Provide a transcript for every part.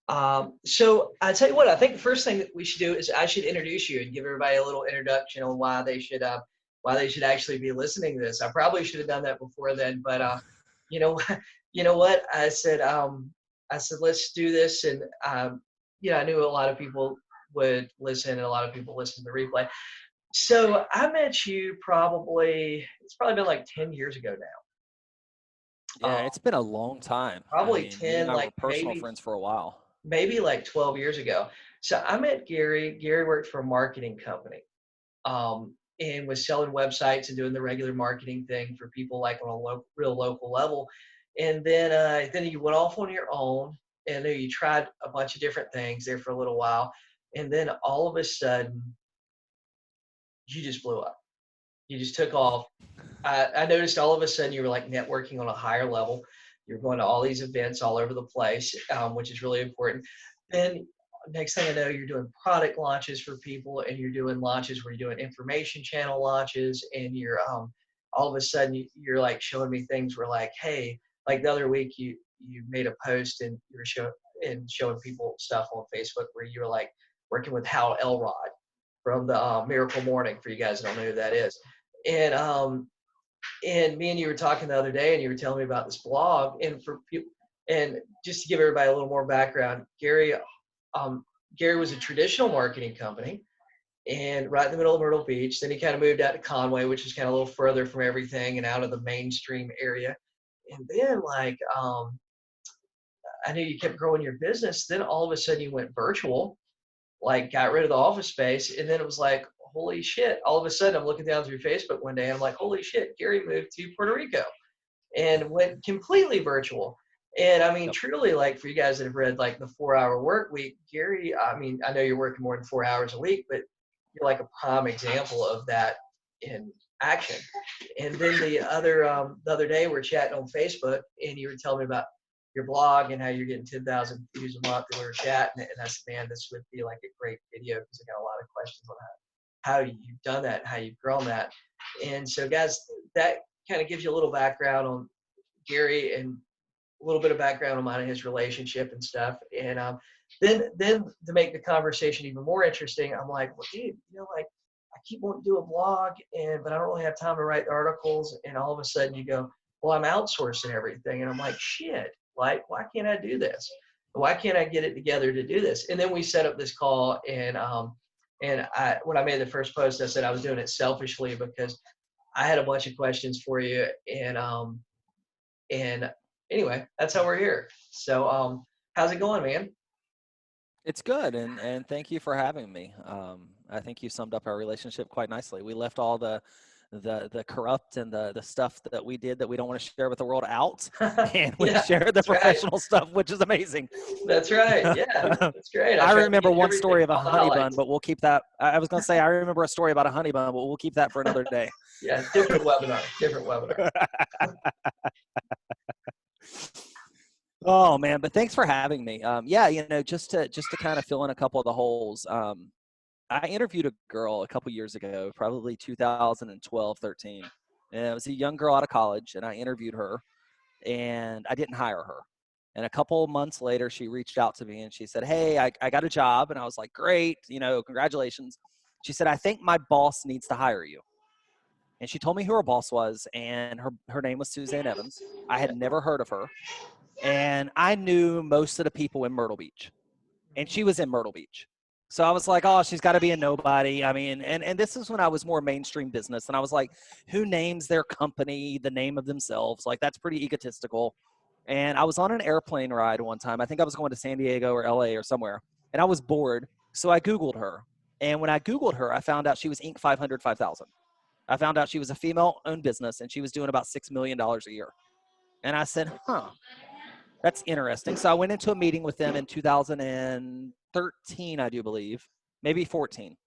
So I tell you what, I think the first thing that we should do is I should introduce you and give everybody a little introduction on why they should actually be listening to this. I probably should have done that before then, but you know, you know what? I said let's do this, and I knew a lot of people would listen, and a lot of people listen to the replay. So I met you it's probably been like 10 years ago now. Yeah, it's been a long time. I Probably mean, you and 10, I were like personal friends for a while. maybe like 12 years ago. So I met Gary. Gary worked for a marketing company, and was selling websites and doing the regular marketing thing for people like on a real local level. And then you went off on your own, and then you tried a bunch of different things there for a little while. And then all of a sudden, you just blew up. You just took off. I noticed all of a sudden you were like networking on a higher level. You're going to all these events all over the place, which is really important. Then next thing I know, you're doing product launches for people, and you're doing launches where you're doing information channel launches, and you're all of a sudden you're like showing me things where like, hey, like the other week you made a post and you were showing people stuff on Facebook where you were like working with Hal Elrod from the Miracle Morning, for you guys that don't know who that is. And me and you were talking the other day, and you were telling me about this blog. And for people, and just to give everybody a little more background, Gary was a traditional marketing company, and right in the middle of Myrtle Beach. Then he kind of moved out to Conway, which is kind of a little further from everything and out of the mainstream area. And then I knew you kept growing your business. Then all of a sudden you went virtual, like got rid of the office space, and then it was like, holy shit! All of a sudden, I'm looking down through Facebook one day, and I'm like, holy shit! Gary moved to Puerto Rico and went completely virtual. And I mean, Yep. truly, like for you guys that have read like the 4 Hour Work Week, Gary, I mean, I know you're working more than 4 hours a week, but you're like a prime example of that in action. And then the other day, we're chatting on Facebook, and you were telling me about your blog and how you're getting 10,000 views a month, and we were chatting, and I said, man, this would be like a great video because I got a lot of questions on how you've done that, how you've grown that. And so, guys, that kind of gives you a little background on Gary and a little bit of background on mine and his relationship and stuff. And then to make the conversation even more interesting, I'm like, well, dude, like I keep wanting to do a blog, but I don't really have time to write articles. And all of a sudden you go, well, I'm outsourcing everything. And I'm like, shit, like, why can't I do this? Why can't I get it together to do this? And then we set up this call, and when I made the first post, I said I was doing it selfishly because I had a bunch of questions for you, and anyway, that's how we're here. So, how's it going, man? It's good, and thank you for having me. I think you summed up our relationship quite nicely. We left all the corrupt and the stuff that we did that we don't want to share with the world out, and we Yeah, shared the that's right. professional stuff, which is amazing. That's right. Yeah, that's great. I I try to remember give you one everything, story of a all the honey bun, highlights. but we'll keep that. I was going to say, I remember a story about a honey bun, but we'll keep that for another day. Yeah, different webinar. Different webinar. Oh man, but thanks for having me. Yeah, just to kind of fill in a couple of the holes. I interviewed a girl a couple years ago, probably 2012, 13. And it was a young girl out of college, and I interviewed her, and I didn't hire her. And a couple of months later, she reached out to me and she said, "Hey, I got a job." And I was like, "Great, congratulations." She said, "I think my boss needs to hire you." And she told me who her boss was, and her name was Suzanne Evans. I had never heard of her, and I knew most of the people in Myrtle Beach, and she was in Myrtle Beach. So I was like, oh, she's got to be a nobody. I mean, and this is when I was more mainstream business, and I was like, who names their company the name of themselves? Like, that's pretty egotistical. And I was on an airplane ride one time. I think I was going to San Diego or LA or somewhere, and I was bored. So I Googled her. And when I Googled her, I found out she was Inc. 500, 5,000. I found out she was a female-owned business, and she was doing about $6 million a year. And I said, huh, that's interesting. So I went into a meeting with them in 2013, I do believe, maybe 14.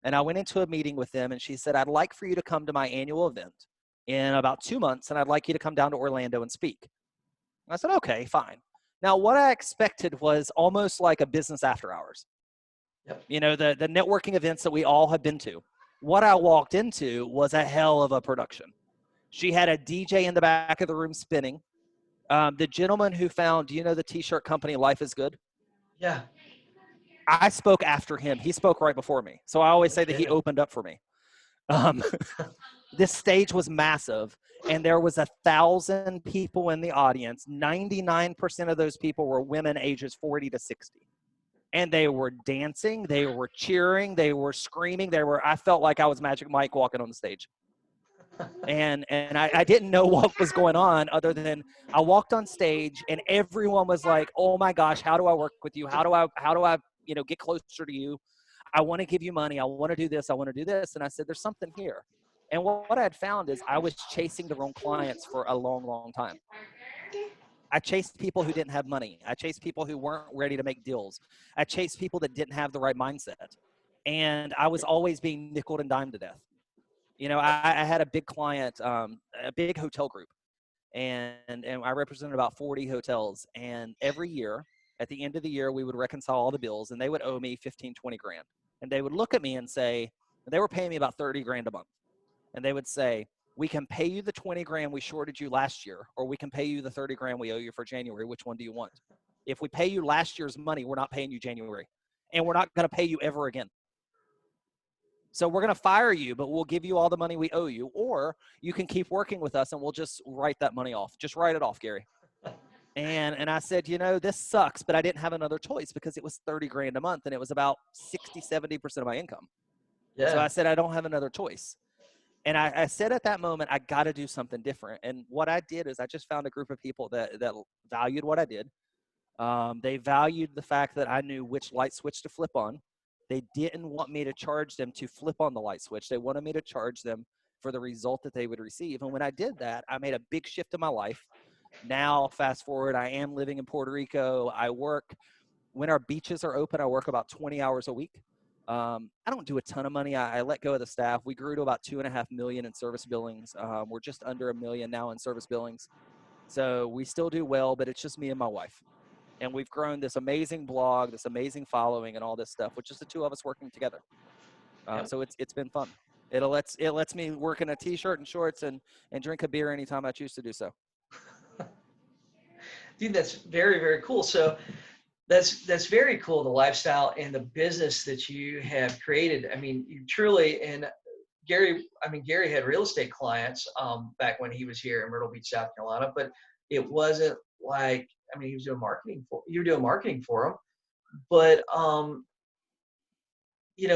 And I went into a meeting with them, and she said, I'd like for you to come to my annual event in about 2 months, and I'd like you to come down to Orlando and speak. I said, okay, fine. Now, what I expected was almost like a business after hours. Yep. The networking events that we all have been to. What I walked into was a hell of a production. She had a DJ in the back of the room spinning. The gentleman who found, do you know the t-shirt company Life is Good? Yeah. I spoke after him. He spoke right before me. So I always No say that he kidding. opened up for me. Um, this stage was massive, and there was 1,000 people in the audience. 99% of those people were women ages 40 to 60. And they were dancing, they were cheering, they were screaming, I felt like I was Magic Mike walking on the stage. And I didn't know what was going on other than I walked on stage and everyone was like, "Oh my gosh, how do I work with you? How do I get closer to you? I want to give you money. I want to do this. I want to do this." And I said, "There's something here." And what I had found is I was chasing the wrong clients for a long, long time. I chased people who didn't have money. I chased people who weren't ready to make deals. I chased people that didn't have the right mindset. And I was always being nickeled and dimed to death. I had a big client, a big hotel group, and I represented about 40 hotels. And every year, at the end of the year, we would reconcile all the bills, and they would owe me 15, 20 grand. And they would look at me and say, they were paying me about 30 grand a month. And they would say, "We can pay you the 20 grand we shorted you last year, or we can pay you the 30 grand we owe you for January. Which one do you want? If we pay you last year's money, we're not paying you January, and we're not going to pay you ever again. So we're going to fire you, but we'll give you all the money we owe you, or you can keep working with us and we'll just write that money off. Just write it off, Gary." And I said, this sucks, but I didn't have another choice because it was 30 grand a month and it was about 60, 70% of my income. So Yeah. I said, I don't have another choice. And I said at that moment, I got to do something different. And what I did is I just found a group of people that valued what I did. They valued the fact that I knew which light switch to flip on. They didn't want me to charge them to flip on the light switch. They wanted me to charge them for the result that they would receive. And when I did that, I made a big shift in my life. Now, fast forward, I am living in Puerto Rico. I work, when our beaches are open, I work about 20 hours a week. I don't do a ton of money. I let go of the staff. We grew to about 2.5 million in service billings. We're just under a million now in service billings. So we still do well, but it's just me and my wife. And we've grown this amazing blog, this amazing following, and all this stuff, which is the two of us working together. Yep. So it's been fun. It lets me work in a t-shirt and shorts and drink a beer anytime I choose to do so. Dude, that's very, very cool. So that's very cool, the lifestyle and the business that you have created. I mean, you truly, and Gary had real estate clients back when he was here in Myrtle Beach, South Carolina, but it wasn't like, he was doing marketing you were doing marketing for him, but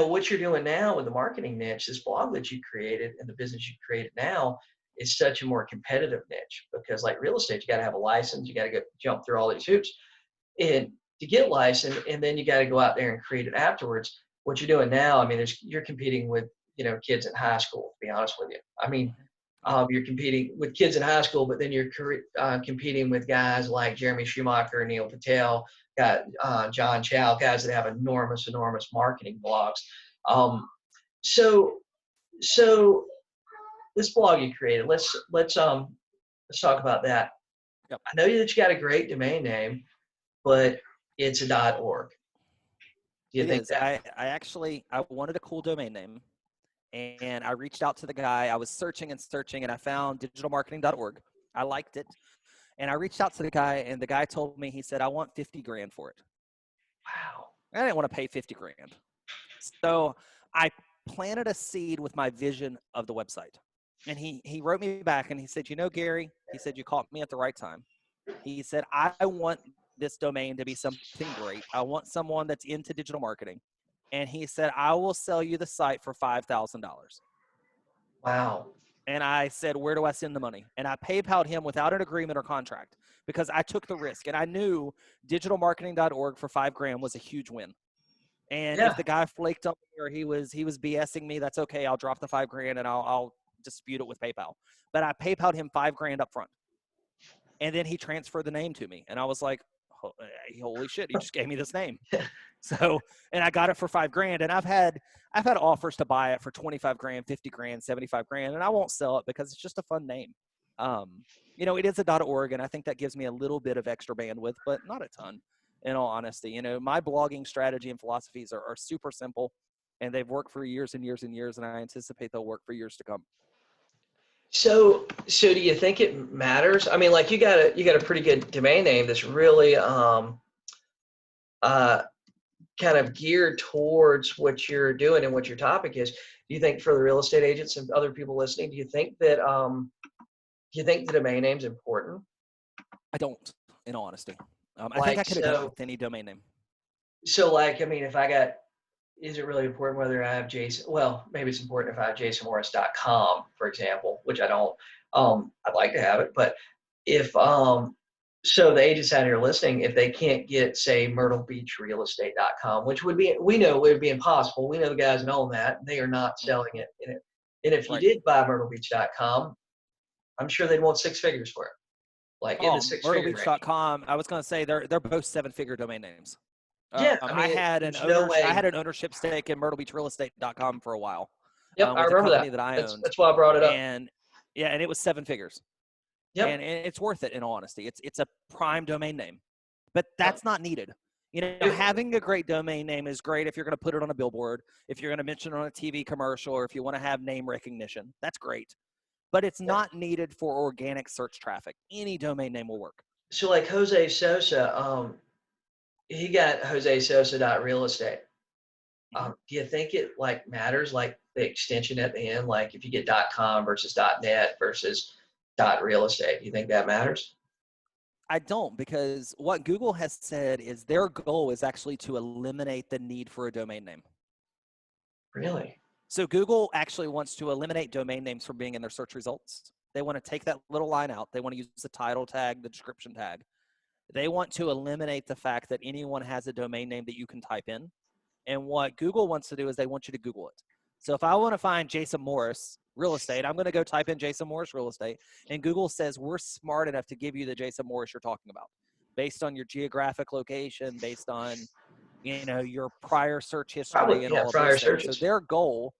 what you're doing now with the marketing niche, this blog that you created and the business you created now is such a more competitive niche, because like real estate, you got to have a license, you got to go jump through all these hoops and to get licensed, and then you got to go out there and create it afterwards. What you're doing now, you're competing with kids in high school. To be honest with you, you're competing with kids in high school, but then you're competing with guys like Jeremy Schumacher, Neil Patel, got John Chow, guys that have enormous marketing blogs. Um, so so this blog you created, let's talk about that. Yep. I know that you got a great domain name, but it's a .org. Do you It think is. that? I wanted a cool domain name, and I reached out to the guy. I was searching and I found digitalmarketing.org. I liked it. And I reached out to the guy, and the guy told me, he said, "I want 50 grand for it." Wow. I didn't want to pay 50 grand. So I planted a seed with my vision of the website. And he wrote me back and he said, "Gary," he said, "you caught me at the right time." He said, "I want this domain to be something great. I want someone that's into digital marketing." And he said, "I will sell you the site for $5,000. Wow. And I said, "Where do I send the money?" And I PayPal'd him without an agreement or contract because I took the risk. And I knew digitalmarketing.org for 5 grand was a huge win. And if Yeah. the guy flaked on me or he was BSing me, that's okay. I'll drop the 5 grand and I'll dispute it with PayPal. But I PayPal'd him 5 grand up front. And then he transferred the name to me. And I was like, holy shit, he just gave me this name. So, and I got it for 5 grand. And I've had offers to buy it for 25 grand, 50 grand, 75 grand. And I won't sell it because it's just a fun name. It is a .org, and I think that gives me a little bit of extra bandwidth, but not a ton, in all honesty. My blogging strategy and philosophies are super simple, and they've worked for years and years and years, and I anticipate they'll work for years to come. So do you think it matters? Like you got a pretty good domain name that's really kind of geared towards what you're doing and what your topic is. Do you think for the real estate agents and other people listening, do you think that the domain name's important? I don't, in all honesty. I think Like I could have done it so, with any domain name. so like I mean, if I got, is it really important whether I have Jason? Well, maybe it's important if I have jasonmorris.com, for example, which I don't. I'd like to have it, but if so the agents out here listening, if they can't get, say, myrtlebeachrealestate.com, which would be, we know it would be impossible. We know the guys that own that. They are not Mhm. selling it in it. And if you Right. did buy myrtlebeach.com, I'm sure they'd want six figures for it, like in the Oh, six figure range. myrtlebeach.com. I was going to say they're both seven-figure domain names. Yeah, I mean, there's no I way. had an ownership stake in myrtlebeachrealestate.com for a while, Yep, I with the remember that. company that I owned, That's why I brought it up. and yeah, and it was seven figures, Yep, and it's worth it in all honesty. It's a prime domain name, but yep. that's not needed. It, Having a great domain name is great if you're going to put it on a billboard, if you're going to mention it on a TV commercial, or if you want to have name recognition. That's great, but it's yep. not needed for organic search traffic. Any domain name will work. So like Jose Sosa, he got Jose Sosa real estate. Mhm. Do you think it like matters, like the extension at the end, like if you get .com versus .net versus .real estate? Do you think that matters? I don't, because what Google has said is their goal is actually to eliminate the need for a domain name. Really? So Google actually wants to eliminate domain names from being in their search results. They want to take that little line out. They want to use the title tag, the description tag. They want to eliminate the fact that anyone has a domain name that you can type in. And what Google wants to do is they want you to Google it. So if I want to find Jason Morris real estate, I'm going to go type in Jason Morris real estate. And Google says we're smart enough to give you the Jason Morris you're talking about based on your geographic location, based on, your prior search Probably, history and yeah, all of prior those things. So searches. their goal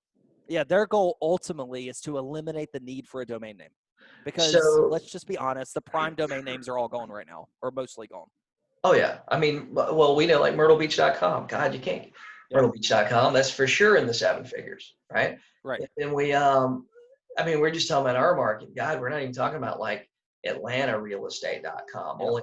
ultimately is to eliminate the need for a domain name. Because So, let's just be honest, the prime domain names are all gone right now, or mostly gone. oh yeah, I mean, well, we know like myrtlebeach.com. God, you can't. Yep. Myrtlebeach.com, that's for sure in the seven figures, right? Right. And we, I mean, we're just talking about our market. God, we're not even talking about like atlantarealestate.com. Yep. Only,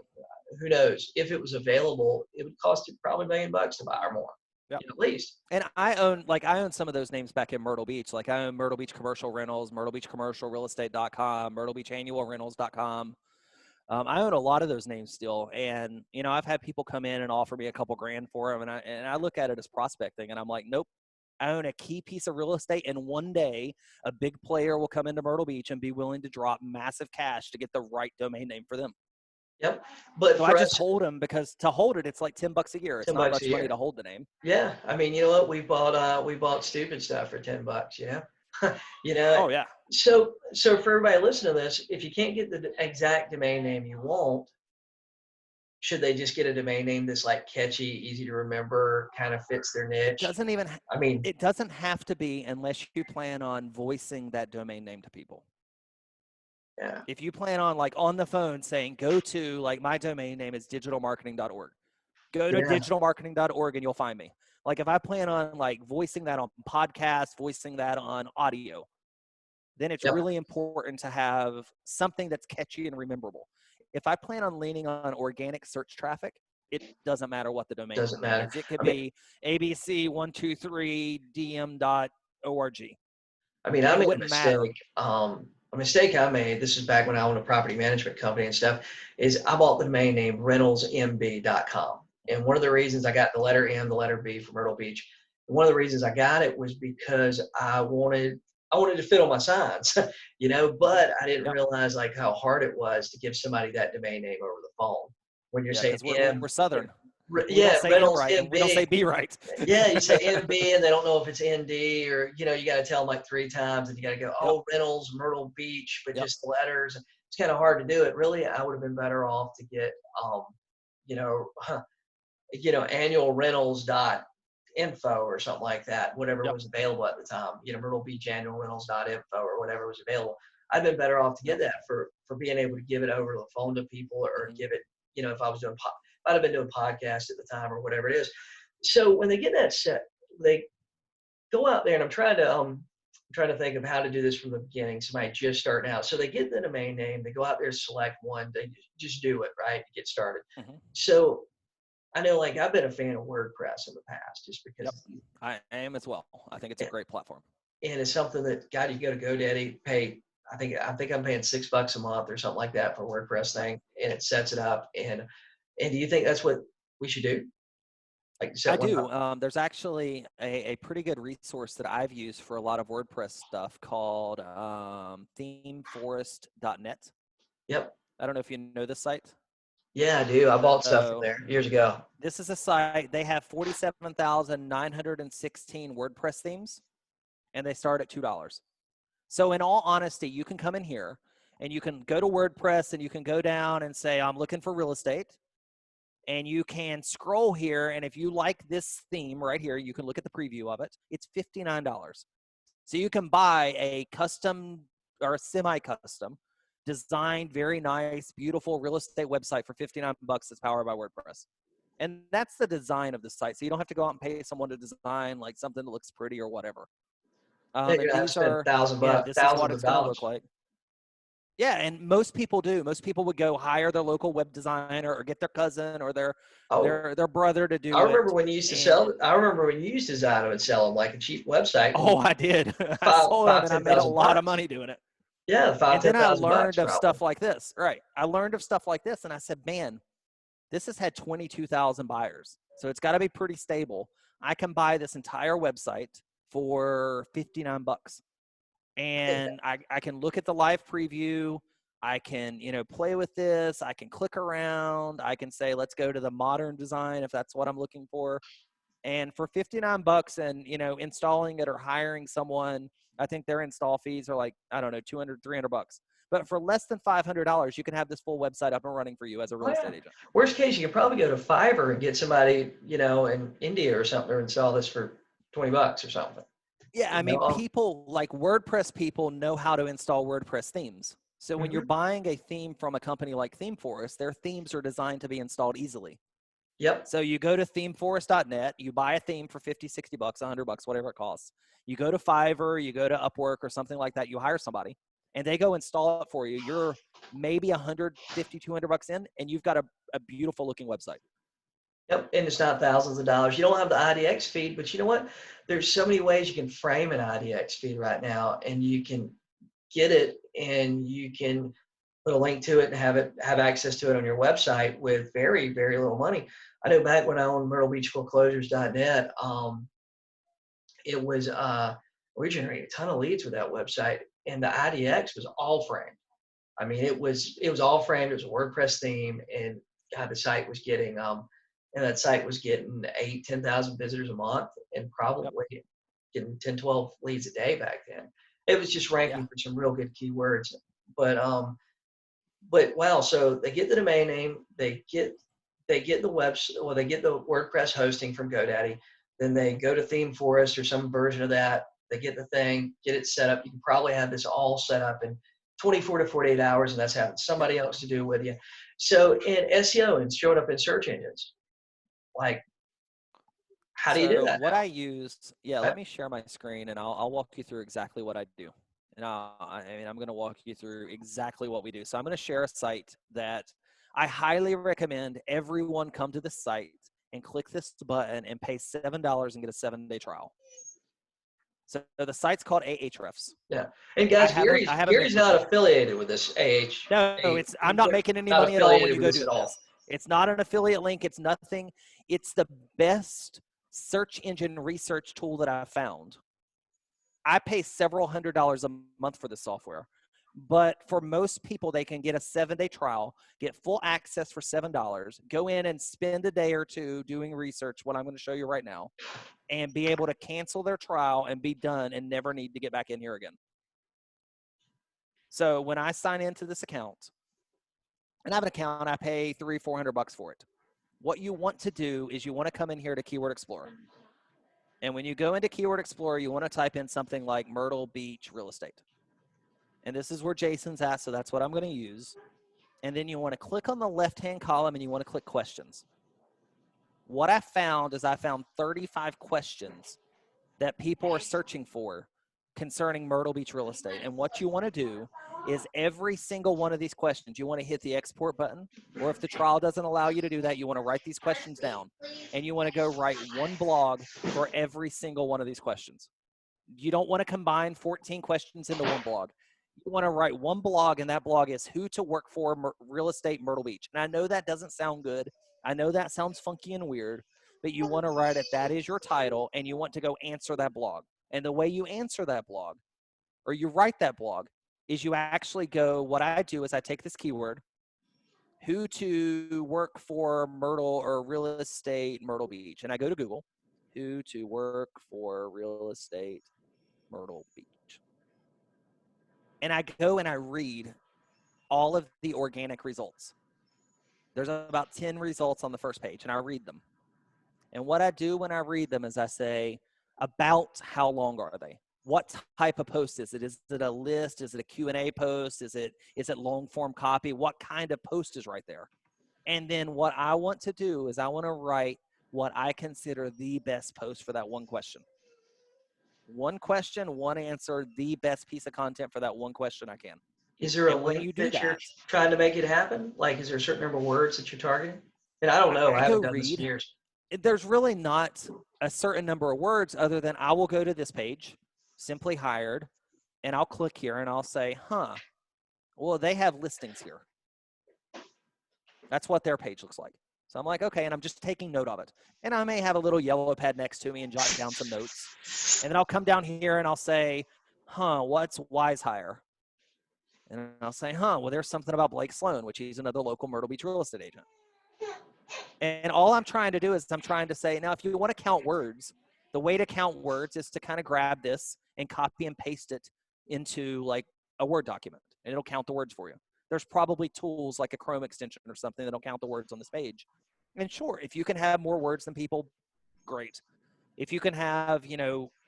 who knows? If it was available, it would cost you probably $1 million to buy or more, Yep. at least. And I own some of those names back in Myrtle Beach. Like I own Myrtle Beach Commercial Rentals, Myrtle Beach Commercial Real Estate.com, Myrtle Beach Annual Rentals.com. I own a lot of those names still. And, I've had people come in and offer me a couple grand for them. And I look at it as prospecting, and I'm like, nope. I own a key piece of real estate, and one day a big player will come into Myrtle Beach and be willing to drop massive cash to get the right domain name for them. Yep. But So I for just us, hold them, because to hold it, it's like $10 a year. It's 10 not bucks a much money year. to hold the name. Yeah. I mean, you know what? We bought stupid stuff for $10, you know? Oh yeah. So for everybody listening to this, if you can't get the exact domain name you want, should they just get a domain name that's like catchy, easy to remember, kind of fits their It niche? doesn't even I mean, it doesn't have to be, unless you plan on voicing that domain name to people. yeah, If you plan on, like, on the phone saying, go to, like, my domain name is digitalmarketing.org. Go to yeah, digitalmarketing.org and you'll find me. Like, if I plan on, like, voicing that on podcast, voicing that on audio, then it's yep, really important to have something that's catchy and rememberable. If I plan on leaning on organic search traffic, it doesn't matter what the domain doesn't name matter. is. It could I mean, be abc123dm.org. I mean, I It made a wouldn't matter. mistake. A mistake I made, this is back when I owned a property management company and stuff, is I bought the domain name rentalsmb.com. And one of the reasons I got the letter M, the letter B for Myrtle Beach, one of the reasons I got it was because I wanted to fit on my signs, but I didn't Yep. realize like how hard it was to give somebody that domain name over the phone. When you're Yeah, saying because M, we're Southern. We yeah, don't say M Reynolds right, and we don't say MB. B right. Yeah, you say MB and they don't know if it's ND, or you got to tell them like three times, and you got to go, Yep. oh, Reynolds, Myrtle Beach, but Yep. just the letters. It's kind of hard to do it. Really, I would have been better off to get, you know, annual rentals dot info or something like that, whatever Yep. was available at the time. Myrtle Beach annual rentals dot info or whatever was available. I'd been better off to get Yep. that for being able to give it over the phone to people, or Mhm. give it, if I was doing, I'd have been doing podcasts at the time or whatever it is. So when they get that set, they go out there, and I'm trying to think of how to do this from the beginning. Somebody just starting out. So they get the domain name, they go out there, select one, they just do it, right? Get started. Mhm. So I know, like, I've been a fan of WordPress in the past just Yep, because, I am as well. I think it's a great platform. and it's something that, God, you go to GoDaddy, pay. I think I'm paying $6 a month or something like that for a WordPress thing, and it sets it up. And do you think that's what we should do? Like I set one do. up? There's actually a pretty good resource that I've used for a lot of WordPress stuff called themeforest.net. Yep. I don't know if you know this site. Yeah, I do. I bought stuff from So there years ago. this is a site. They have 47,916 WordPress themes, and they start at $2. So in all honesty, you can come in here and you can go to WordPress and you can go down and say, I'm looking for real estate. And you can scroll here. And if you like this theme right here, you can look at the preview of it. It's $59. So you can buy a custom or a semi-custom designed, very nice, beautiful real estate website for $59 that's powered by WordPress. And that's the design of the site. So you don't have to go out and pay someone to design like something that looks pretty or whatever. Yeah, you're And gonna have to these spend are, this is what thousands of it's going to look dollars. like. Yeah, and most people do. Most people would go hire their local web designer or get their cousin or Oh, their brother to I do remember it. when you used to And sell. I remember when you used to design them and sell them like a cheap website, oh, and I did. I five, sold them five, and I ten made a thousand lot of bucks. money doing it. Yeah, And five, ten then I thousand bucks learned of probably. stuff like this. Right. I learned of stuff like this and I said, man, this has had 22,000 buyers. So it's got to be pretty stable. I can buy this entire website for $59. I think And I can look at the live preview. I can, play with this. I can click around. I can say, let's go to the modern design if that's what I'm looking for. And for $59 and, installing it or hiring someone, I think their install fees are like, I don't know, 200, $300. But for less than $500, you can have this full website up and running for you as a Oh real yeah. estate agent. Worst case, you could probably go to Fiverr and get somebody, in India or something, to install this for $20 or something. Yeah, I You mean, know? people like WordPress people know how to install WordPress themes. So when you're Hmm. buying a theme from a company like ThemeForest, their themes are designed to be installed easily. Yep. So you go to themeforest.net, you buy a theme for 50, $60, $100, whatever it costs. You go to Fiverr, you go to Upwork or something like that, you hire somebody and they go install it for you. You're maybe 150, $200 in and you've got a beautiful looking website. Yep. And it's not thousands of dollars. You don't have the IDX feed, but you know what? There's so many ways you can frame an IDX feed right now, and you can get it, and you can put a link to it and have access to it on your website with very, very little money. I know back when I owned MyrtleBeachForeclosures.net, it was we generated a ton of leads with that website, and the IDX was all framed. I mean, it was all framed. It was a WordPress theme, and God, the site was getting and that site was getting 8, 10,000 visitors a month, and Yep. probably getting 10, 12 leads a day back then. It was just ranking Yeah. for some real good keywords, but wow. So they get the domain name, they get the well, they get the WordPress hosting from GoDaddy. Then they go to ThemeForest or some version of that. They get the thing, get it set up. You can probably have this all set up in 24 to 48 hours, and that's having Yep. somebody else to do with you. So in SEO and showing up in search engines, like, how do you do So that what I use, yeah, now? let me share my screen and I'll walk you through exactly what I do. And I'm going to walk you through exactly what we do. So I'm going to share a site that I highly recommend everyone come to this site and click this button and pay $7 and get a 7-day trial. So the site's called Ahrefs. Yeah. And I guys, have a Gary's I have a Gary's not membership. affiliated with this No, I'm not making any not money at all when affiliated you with go this do at all. this. It's not an affiliate link. It's nothing. It's the best search engine research tool that I've found. I pay several $100s a month for this software, but for most people, they can get a 7-day trial, get full access for $7, go in and spend a day or two doing research, what I'm going to show you right now, and be able to cancel their trial and be done and never need to get back in here again. So when I sign into this account, and I have an account, I pay $300-400 for it. What you want to do is you want to come in here to Keyword Explorer. And when you go into Keyword Explorer, you want to type in something like Myrtle Beach real estate. And this is where Jason's at, so that's what I'm going to use. And then you want to click on the left-hand column and you want to click questions. What I found is I found 35 questions that people are searching for concerning Myrtle Beach real estate. And what you want to do is every single one of these questions, you want to hit the export button, or if the trial doesn't allow you to do that, you want to write these questions down, and you want to go write one blog for every single one of these questions. You don't want to combine 14 questions into one blog. You want to write one blog, and that blog is who to work for real estate Myrtle Beach. And I know that doesn't sound good. I know that sounds funky and weird, but you want to write it. That is your title, and you want to go answer that blog. And the way you answer that blog, or you write that blog, is you actually go, what I do is I take this keyword, who to work for Myrtle or real estate Myrtle Beach, and I go to Google, who to work for real estate Myrtle Beach. And I go and I read all of the organic results. There's about 10 results on the first page, and I read them. And what I do when I read them is I say, about how long are they? What type of post is it? Is it a list? Is it a Q&A post? Is it long form copy? What kind of post is right there? And then what I want to do is I want to write what I consider the best post for that one question. One question, one answer, the best piece of content for that one question I can. Is there a And when length you do that you're that, trying to make it happen? Like, is there a certain number of words that you're targeting? And I don't know. I I go haven't done this in read. years. There's really not a certain number of words other than I will go to this page, simply hired, and I'll click here and I'll say, well, they have listings here. That's what their page looks like. So I'm like, okay, and I'm just taking note of it. And I may have a little yellow pad next to me and jot down some notes. And then I'll come down here and I'll say, what's Wise Hire? And I'll say, well, there's something about Blake Sloan, which he's another local Myrtle Beach real estate agent. And all I'm trying to do is I'm trying to say, now, if you want to count words, the way to count words is to kind of grab this and copy and paste it into like a Word document, and it'll count the words for you. There's probably tools like a Chrome extension or something that'll count the words on this page. And sure, if you can have more words than people, great. If you can have,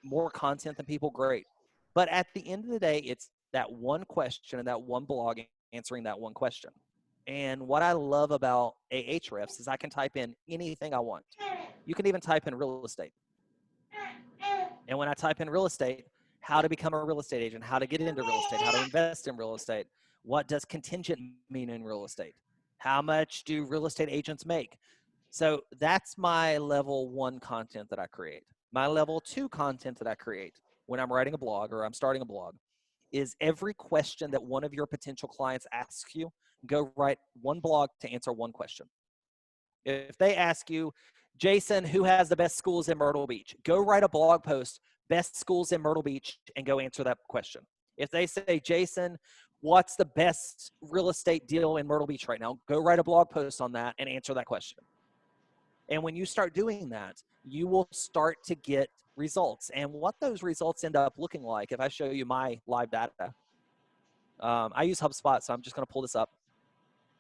more content than people, great. But at the end of the day, it's that one question and that one blog answering that one question. And what I love about Ahrefs is I can type in anything I want. You can even type in real estate. And when I type in real estate, how to become a real estate agent, how to get into real estate, how to invest in real estate, what does contingent mean in real estate, how much do real estate agents make? So that's my level 1 content that I create. My level 2 content that I create when I'm writing a blog or I'm starting a blog is every question that one of your potential clients asks you, go write one blog to answer one question. If they ask you, Jason, who has the best schools in Myrtle Beach? Go write a blog post, best schools in Myrtle Beach, and go answer that question. If they say, Jason, what's the best real estate deal in Myrtle Beach right now? Go write a blog post on that and answer that question. And when you start doing that, you will start to get results. And what those results end up looking like, if I show you my live data, I use HubSpot, so I'm just going to pull this up.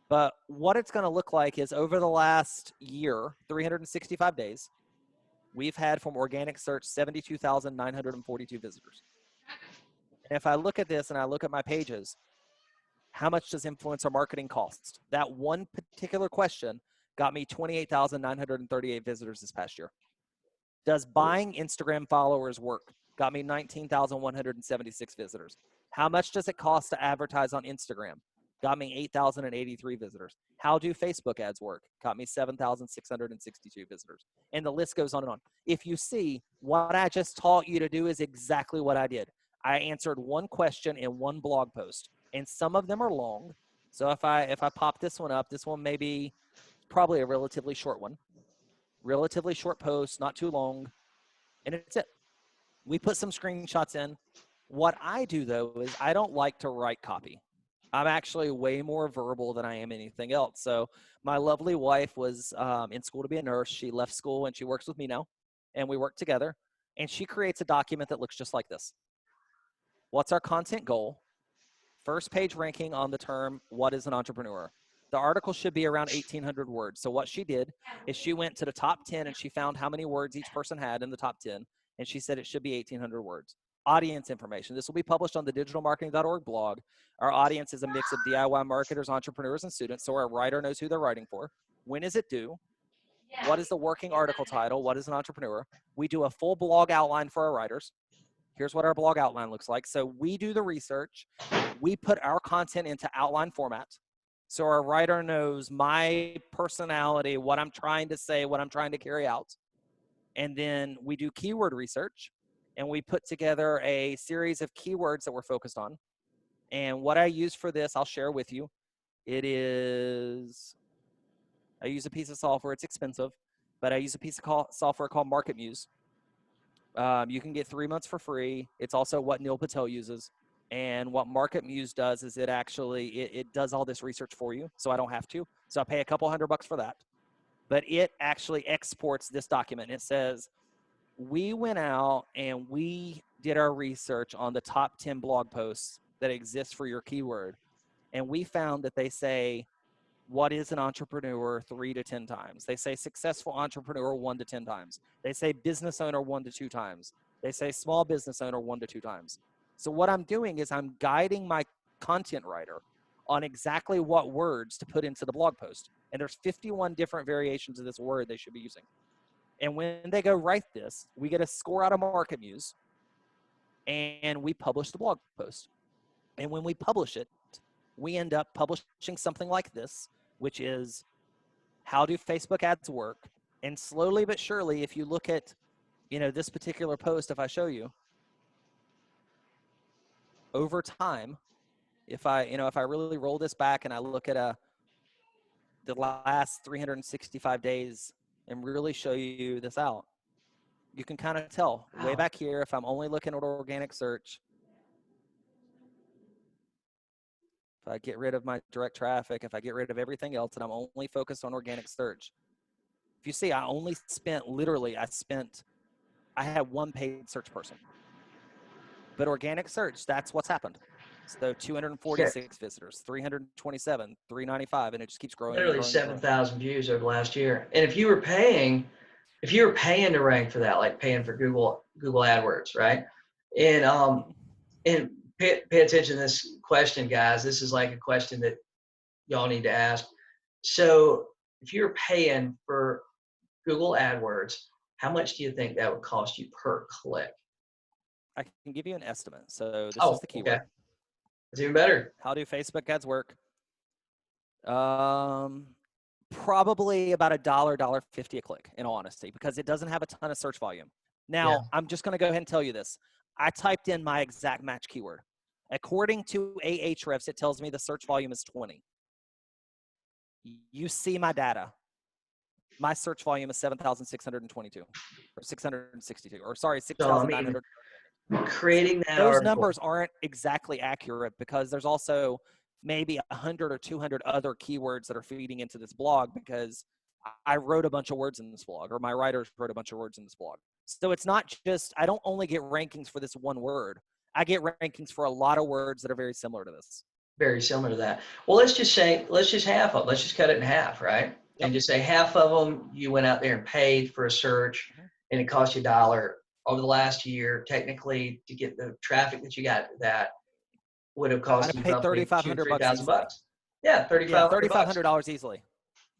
But what it's going to look like is over the last year, 365 days, we've had from organic search 72,942 visitors. And if I look at this and I look at my pages, how much does influencer marketing cost? That one particular question got me 28,938 visitors this past year. Does buying Instagram followers work? Got me 19,176 visitors. How much does it cost to advertise on Instagram? Got me 8,083 visitors. How do Facebook ads work? Got me 7,662 visitors. And the list goes on and on. If you see, what I just taught you to do is exactly what I did. I answered one question in one blog post, and some of them are long. So if I pop this one up, this one may be probably a relatively short one. Relatively short post, not too long, and it's it. We put some screenshots in. What I do, though, is I don't like to write copy. I'm actually way more verbal than I am anything else. So my lovely wife was in school to be a nurse. She left school, and she works with me now, and we work together. And she creates a document that looks just like this. What's our content goal? First page ranking on the term, what is an entrepreneur? The article should be around 1,800 words. So what she did is she went to the top 10 and she found how many words each person had in the top 10. And she said it should be 1,800 words. Audience information. This will be published on the digitalmarketing.org blog. Our audience is a mix of DIY marketers, entrepreneurs, and students. So our writer knows who they're writing for. When is it due? What is the working article title? What is an entrepreneur? We do a full blog outline for our writers. Here's what our blog outline looks like. So we do the research. We put our content into outline format. So our writer knows my personality, what I'm trying to say, what I'm trying to carry out. And then we do keyword research, and we put together a series of keywords that we're focused on. And what I use for this, I'll share with you. I use a piece of software. It's expensive, but I use a piece of software called MarketMuse. You can get 3 months for free. It's also what Neil Patel uses. And what MarketMuse does is it does all this research for you, so I don't have to. So I pay a couple $100 for that. But it actually exports this document. It says, we went out and we did our research on the top 10 blog posts that exist for your keyword. And we found that they say, what is an entrepreneur 3 to 10 times? They say successful entrepreneur 1 to 10 times. They say business owner 1 to 2 times. They say small business owner 1 to 2 times. So what I'm doing is I'm guiding my content writer on exactly what words to put into the blog post. And there's 51 different variations of this word they should be using. And when they go write this, we get a score out of MarketMuse, and we publish the blog post. And when we publish it, we end up publishing something like this, which is how do Facebook ads work? And slowly but surely, if you look at, this particular post, if I show you, over time, if I really roll this back and I look at the last 365 days and really show you this out, you can kind of tell way back here, if I'm only looking at organic search, if I get rid of my direct traffic, if I get rid of everything else and I'm only focused on organic search, if you see, I had one paid search person. But organic search, that's what's happened. So 246 visitors, 327, 395, and it just keeps growing. Literally 7,000 views over the last year. And if you were paying to rank for that, like paying for Google AdWords, right? And pay attention to this question, guys. This is like a question that y'all need to ask. So if you're paying for Google AdWords, how much do you think that would cost you per click? I can give you an estimate. So this is the keyword. Okay. It's even better. How do Facebook ads work? Probably about $1.50 a click, in all honesty, because it doesn't have a ton of search volume. Now, I'm just going to go ahead and tell you this. I typed in my exact match keyword. According to Ahrefs, it tells me the search volume is 20. You see my data. My search volume is 7,622 or 662, or sorry, 6,900. Creating that those article. Numbers aren't exactly accurate because there's also maybe 100 or 200 other keywords that are feeding into this blog because I wrote a bunch of words in this blog, or my writers wrote a bunch of words in this blog. So it's not just, I don't only get rankings for this one word. I get rankings for a lot of words that are very similar to this. Very similar to that. Well, let's just half of it. Let's just cut it in half, right? Yep. And just say half of them, you went out there and paid for a search and it cost you $1 over the last year. Technically, to get the traffic that you got, that would have cost you roughly $3,000. Yeah, $3,500 easily.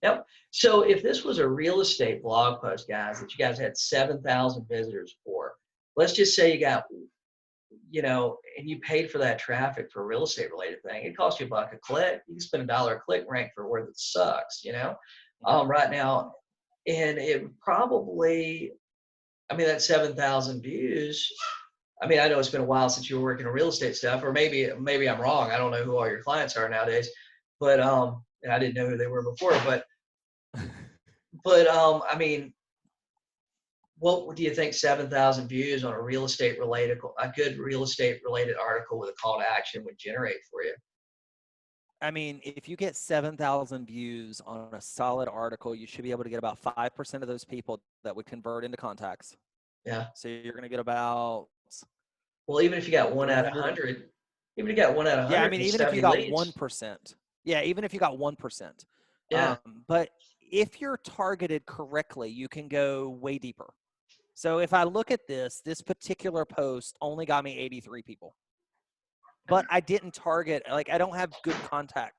Yep. So if this was a real estate blog post, guys, that you guys had 7,000 visitors for, let's just say you got, and you paid for that traffic for a real estate related thing, it cost you $1 a click. You can spend $1 a click rank for a word that sucks, right now. And it probably, that 7,000 views, I know it's been a while since you were working on real estate stuff, or maybe I'm wrong. I don't know who all your clients are nowadays, but, and I didn't know who they were before, but what do you think 7,000 views on a good real estate related article with a call to action would generate for you? If you get 7,000 views on a solid article, you should be able to get about 5% of those people that would convert into contacts. Yeah. So you're going to get about. Well, even if you got 1 out of 100, even if you got 1 out of 100, yeah, even if you got 1%. Yeah, even if you got 1%. Yeah. But if you're targeted correctly, you can go way deeper. So if I look at this particular post only got me 83 people. But I didn't target, I don't have good contact.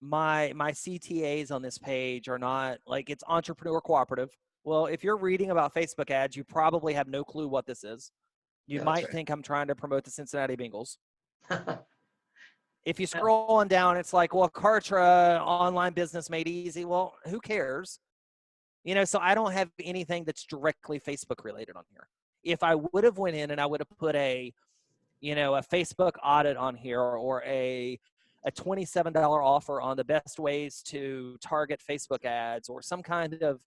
My CTAs on this page are not, it's entrepreneur cooperative. Well, if you're reading about Facebook ads, you probably have no clue what this is. You Yeah, that's might think I'm trying to promote the Cincinnati Bengals. right. If you Yeah, scroll on down, it's like, well, Kartra online business made easy. Well, who cares? So I don't have anything that's directly Facebook related on here. If I would have went in and I would have put a Facebook audit on here, or a $27 offer on the best ways to target Facebook ads, or some kind of,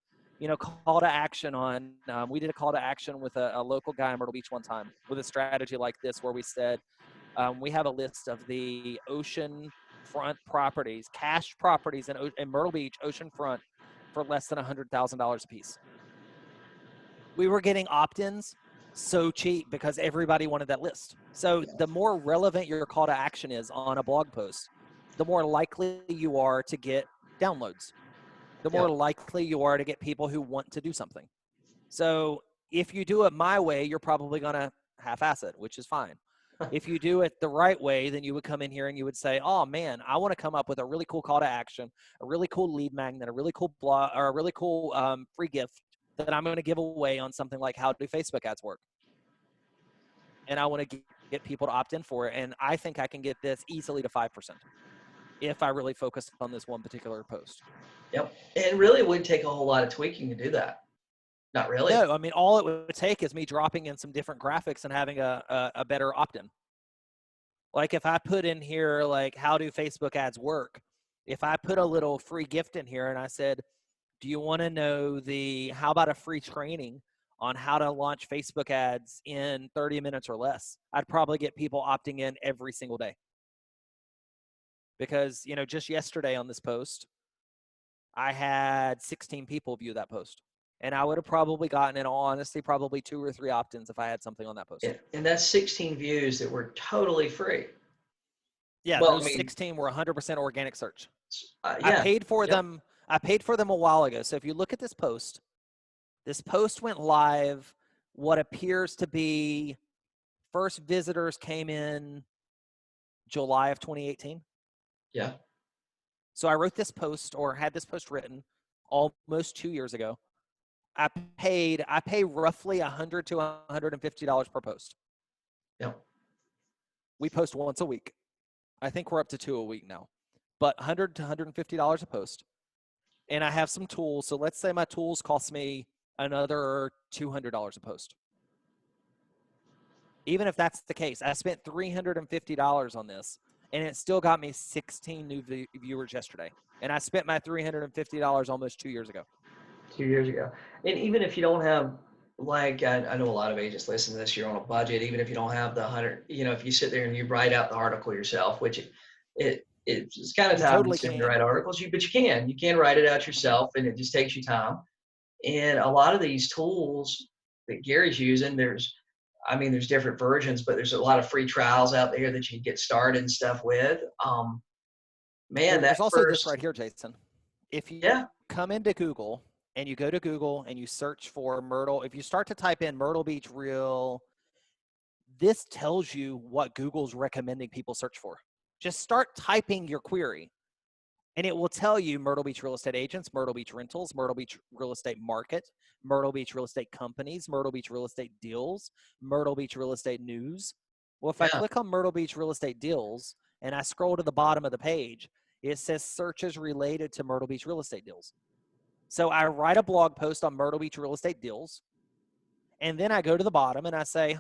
call to action on, we did a call to action with a local guy in Myrtle Beach one time with a strategy like this, where we said, we have a list of the ocean front properties, cash properties in Myrtle Beach, oceanfront, for less than $100,000 a piece. We were getting opt-ins so cheap because everybody wanted that list. So yeah, the more relevant your call to action is on a blog post, the more likely you are to get downloads, the yeah, more likely you are to get people who want to do something. So if you do it my way, you're probably going to half-ass it, which is fine. If you do it the right way, then you would come in here and you would say, oh man, I want to come up with a really cool call to action, a really cool lead magnet, a really cool blog, or a really cool free gift that I'm going to give away on something like how do Facebook ads work. And I want to get people to opt in for it. And I think I can get this easily to 5% if I really focus on this one particular post. yep. And really, it would take a whole lot of tweaking to do that. Not really. No, I mean, all it would take is me dropping in some different graphics and having a better opt-in. Like if I put in here, like, how do Facebook ads work? If I put a little free gift in here and I said, do you want to know how about a free training on how to launch Facebook ads in 30 minutes or less? I'd probably get people opting in every single day. Because, just yesterday on this post, I had 16 people view that post. And I would have probably gotten, in all honesty, probably 2 or 3 opt-ins if I had something on that post. And that's 16 views that were totally free. Yeah, Well, I those mean, 16 were 100% organic search. I yeah, paid for yep, them. I paid for them a while ago. So if you look at this post went live. What appears to be first visitors came in July of 2018. yeah, So I wrote this post, or had this post written, almost 2 years ago. I pay roughly $100 to $150 per post. yep, We post once a week. I think we're up to 2 a week now, but $100 to $150 a post. And I have some tools. So let's say my tools cost me another $200 a post. Even if that's the case, I spent $350 on this, and it still got me 16 new viewers yesterday. And I spent my $350 almost 2 years ago. 2 years ago. And even if you don't have, like, I know a lot of agents listen to this, you're on a budget, even if you don't have the 100, if you sit there and you write out the article yourself, which it's kind of You time totally consuming to can. write articles, but you can write it out yourself, and it just takes you time. And a lot of these tools that Gary's using, there's different versions, but there's a lot of free trials out there that you can get started and stuff with. Man, Well, that there's also this first, right here, Jason. If you yeah, come into Google and you go to Google and you search for Myrtle, if you start to type in Myrtle Beach Real, this tells you what Google's recommending people search for. Just start typing your query, and it will tell you Myrtle Beach real estate agents, Myrtle Beach rentals, Myrtle Beach real estate market, Myrtle Beach real estate companies, Myrtle Beach real estate deals, Myrtle Beach real estate news. Well, if I yeah, click on Myrtle Beach real estate deals and I scroll to the bottom of the page, it says searches related to Myrtle Beach real estate deals. So I write a blog post on Myrtle Beach real estate deals, and then I go to the bottom and I say,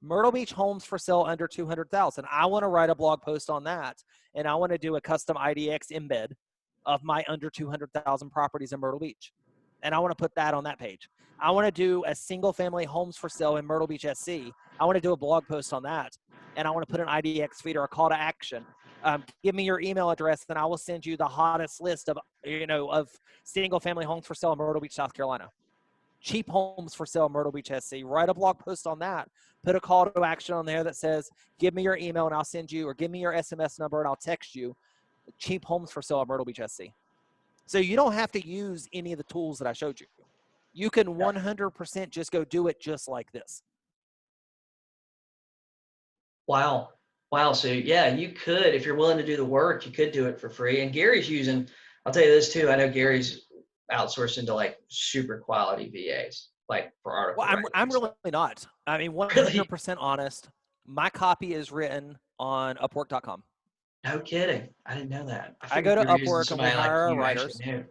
Myrtle Beach homes for sale under 200,000. I want to write a blog post on that, and I want to do a custom IDX embed of my under 200,000 properties in Myrtle Beach. And I want to put that on that page. I want to do a single family homes for sale in Myrtle Beach SC. I want to do a blog post on that, and I want to put an IDX feed or a call to action. Give me your email address, and I will send you the hottest list of single family homes for sale in Myrtle Beach, South Carolina. Cheap homes for sale in Myrtle Beach SC. Write a blog post on that. Put a call to action on there that says, give me your email and I'll send you, or give me your SMS number and I'll text you cheap homes for sale in Myrtle Beach SC. So you don't have to use any of the tools that I showed you. You can 100% just go do it just like this. wow. Wow. So yeah, you could, if you're willing to do the work, you could do it for free. And Gary's using, I'll tell you this too. I know Gary's outsourcing to like super quality VAs. like for Well, article writing I'm and really stuff? not. I mean, Really? 100% honest. My copy is written on Upwork.com. No kidding. I didn't know that. I I figured go to you were using Upwork and we somebody like hire our you actually writers. knew.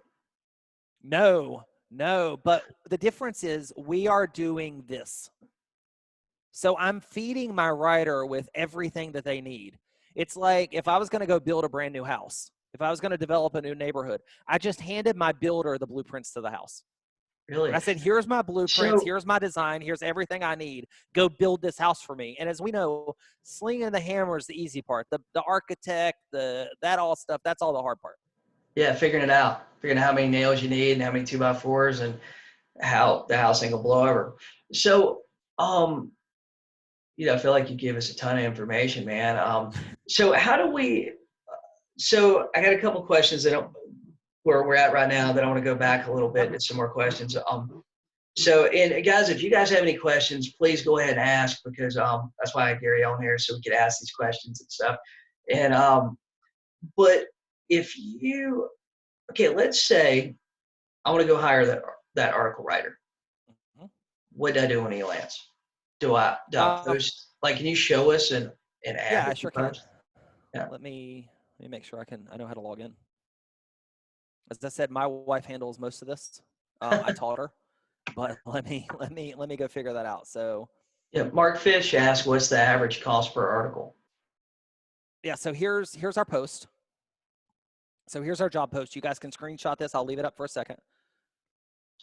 No, no. But the difference is we are doing this. So I'm feeding my writer with everything that they need. It's like if I was going to go build a brand new house, if I was going to develop a new neighborhood, I just handed my builder the blueprints to the house. Really? I said, here's my blueprints, So here's my design, here's everything I need. Go build this house for me. And as we know, slinging the hammer is the easy part. The architect, that all stuff, that's all the hard part. yeah, figuring out how many nails you need and how many 2x4s and how the house ain't gonna blow over. So, um, I feel like you gave us a ton of information, man. So how do we? So I got a couple questions that where we're at right now that I want to go back a little bit Yep. and some more questions. So and guys, if you guys have any questions, please go ahead and ask because that's why I had Gary on here so we could ask these questions and stuff. And but if you okay, let's say I want to go hire that article writer. Mhm. What do I do when he lands? Do I Um, post? Like, can you show us an ad yeah, I that you sure can. post? Yeah. Let me make sure I know how to log in. As I said, my wife handles most of this. I taught her, but let me go figure that out. So Yeah. Mark Fish asked, "What's the average cost per article?" yeah, so here's our post. So here's our job post. You guys can screenshot this. I'll leave it up for a second.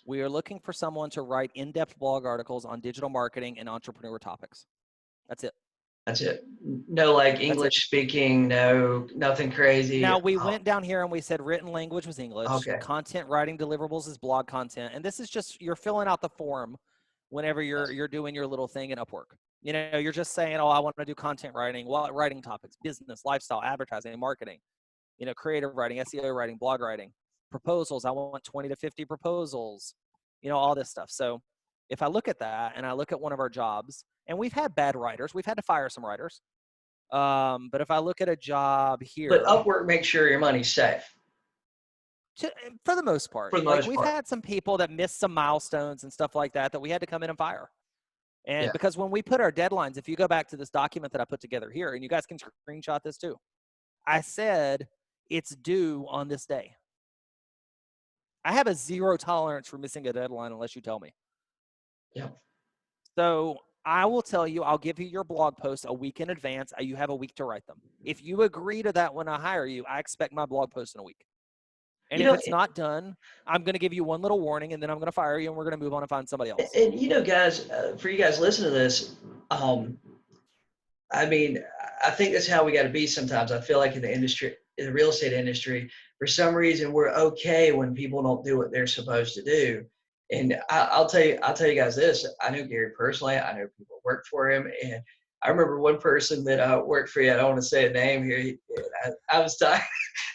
We are looking for someone to write in-depth blog articles on digital marketing and entrepreneur topics. That's it. That's it. No, like That's it. English speaking. No, nothing crazy. Now we Oh, went down here and we said written language was English, okay. content writing deliverables is blog content, and this is just you're filling out the form whenever Yes. you're doing your little thing in Upwork. You're just saying, oh, I want to do content writing, what writing topics, business, lifestyle, advertising, marketing, creative writing, SEO writing, blog writing, proposals. I want 20 to 50 proposals, all this stuff. So if I look at that and I look at one of our jobs, and we've had bad writers, we've had to fire some writers. But if I look at a job But here, Upwork makes sure your money's safe for the most part, for the like most we've part. had some people that missed some milestones and stuff like that we had to come in and fire. And Yeah. because when we put our deadlines, if you go back to this document that I put together here, and you guys can screenshot this too, I said it's due on this day. I have a zero tolerance for missing a deadline unless you tell me. Yeah. So I will tell you, I'll give you your blog posts a week in advance. You have a week to write them. If you agree to that when I hire you, I expect my blog post in a week. And You if know, it's not done, I'm going to give you one little warning, and then I'm going to fire you, and we're going to move on and find somebody else. and guys, for you guys listening to this, um, I mean, I think that's how we got to be sometimes. I feel like in the industry, in the real estate industry, for some reason, we're okay when people don't do what they're supposed to do. And I'll tell you guys this. I know Gary personally. I know people work for him, and I remember one person that worked for you. I don't want to say a name here. I was talking,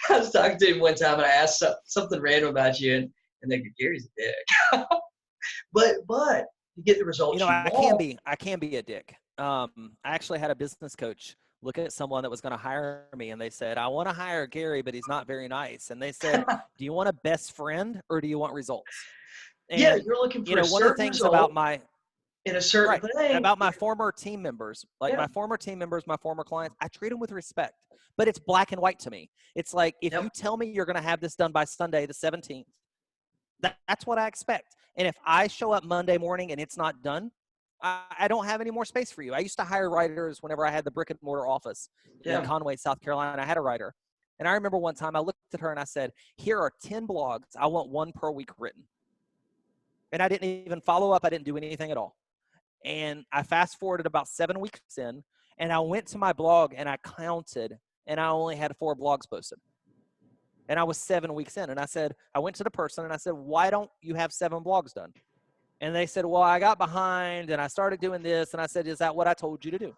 I was talking to him one time, and I asked something random about you, and they go, Gary's a dick. But you get the results you I can want. be a dick. I actually had a business coach look at someone that was going to hire me, and they said, I want to hire Gary, but he's not very nice. And they said, do you want a best friend or do you want results? Yeah, And, you're looking for a one of the certain things about result my, in a certain right, thing. about my former team members, like Yeah. my former team members, my former clients, I treat them with respect, but it's black and white to me. It's like, if you Yep. tell me you're going to have this done by Sunday, the 17th, that's what I expect. And if I show up Monday morning and it's not done, I don't have any more space for you. I used to hire writers whenever I had the brick and mortar office in Yeah. Conway, South Carolina. I had a writer. And I remember one time I looked at her and I said, here are 10 blogs. I want one per week written. And I didn't even follow up. I didn't do anything at all. And I fast forwarded about 7 weeks in, and I went to my blog and I counted, and I only had 4 blogs posted. And I was 7 weeks in. And I said, I went to the person and I said, why don't you have 7 blogs done? And they said, well, I got behind and I started doing this. And I said, is that what I told you to do?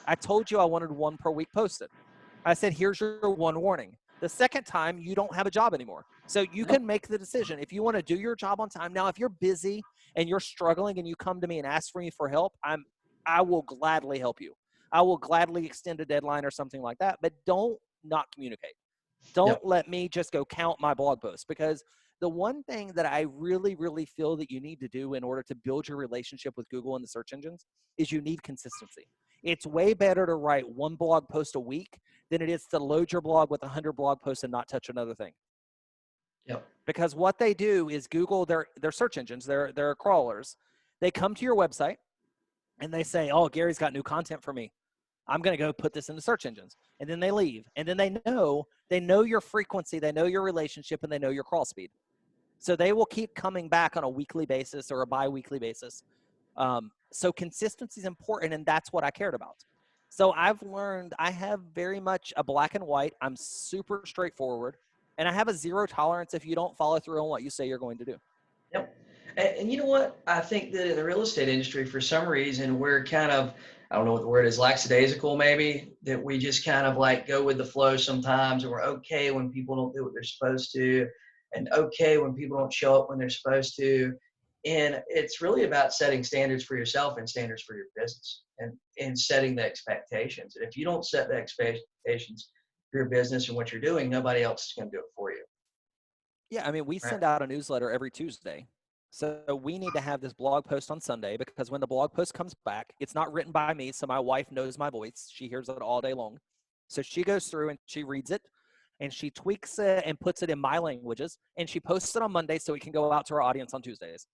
I told you I wanted one per week posted. I said, here's your one warning. The second time, you don't have a job anymore. So you Yep. can make the decision. If you want to do your job on time. Now, if you're busy and you're struggling and you come to me and ask for me for help, I will gladly help you. I will gladly extend a deadline or something like that, but don't not communicate. Yep. Don't let me just go count my blog posts, because The one thing that I really, really feel that you need to do in order to build your relationship with Google and the search engines is you need consistency. It's way better to write one blog post a week than it is to load your blog with 100 blog posts and not touch another thing. Yep. Because what they do is Google, their search engines, their crawlers, they come to your website and they say, oh, Gary's got new content for me. I'm going to go put this in the search engines. And then they leave. And then they know your frequency, they know your relationship, and they know your crawl speed. So they will keep coming back on a weekly basis or a bi-weekly basis. So consistency is important, and that's what I cared about. So I've learned I have very much a black and white. I'm super straightforward, and I have a zero tolerance if you don't follow through on what you say you're going to do. Yep. And you know what? I think that in the real estate industry, for some reason, we're kind of, I don't know what the word is, lackadaisical maybe, that we just kind of like go with the flow sometimes, and we're okay when people don't do what they're supposed to, and okay when people don't show up when they're supposed to. And it's really about setting standards for yourself and standards for your business, and setting the expectations. And if you don't set the expectations for your business and what you're doing, nobody else is going to do it for you. Yeah, I mean, we Right? send out a newsletter every Tuesday. So we need to have this blog post on Sunday because when the blog post comes back, it's not written by me. So my wife knows my voice. She hears it all day long. So she goes through and she reads it and she tweaks it and puts it in my languages and she posts it on Monday so it can go out to our audience on Tuesdays.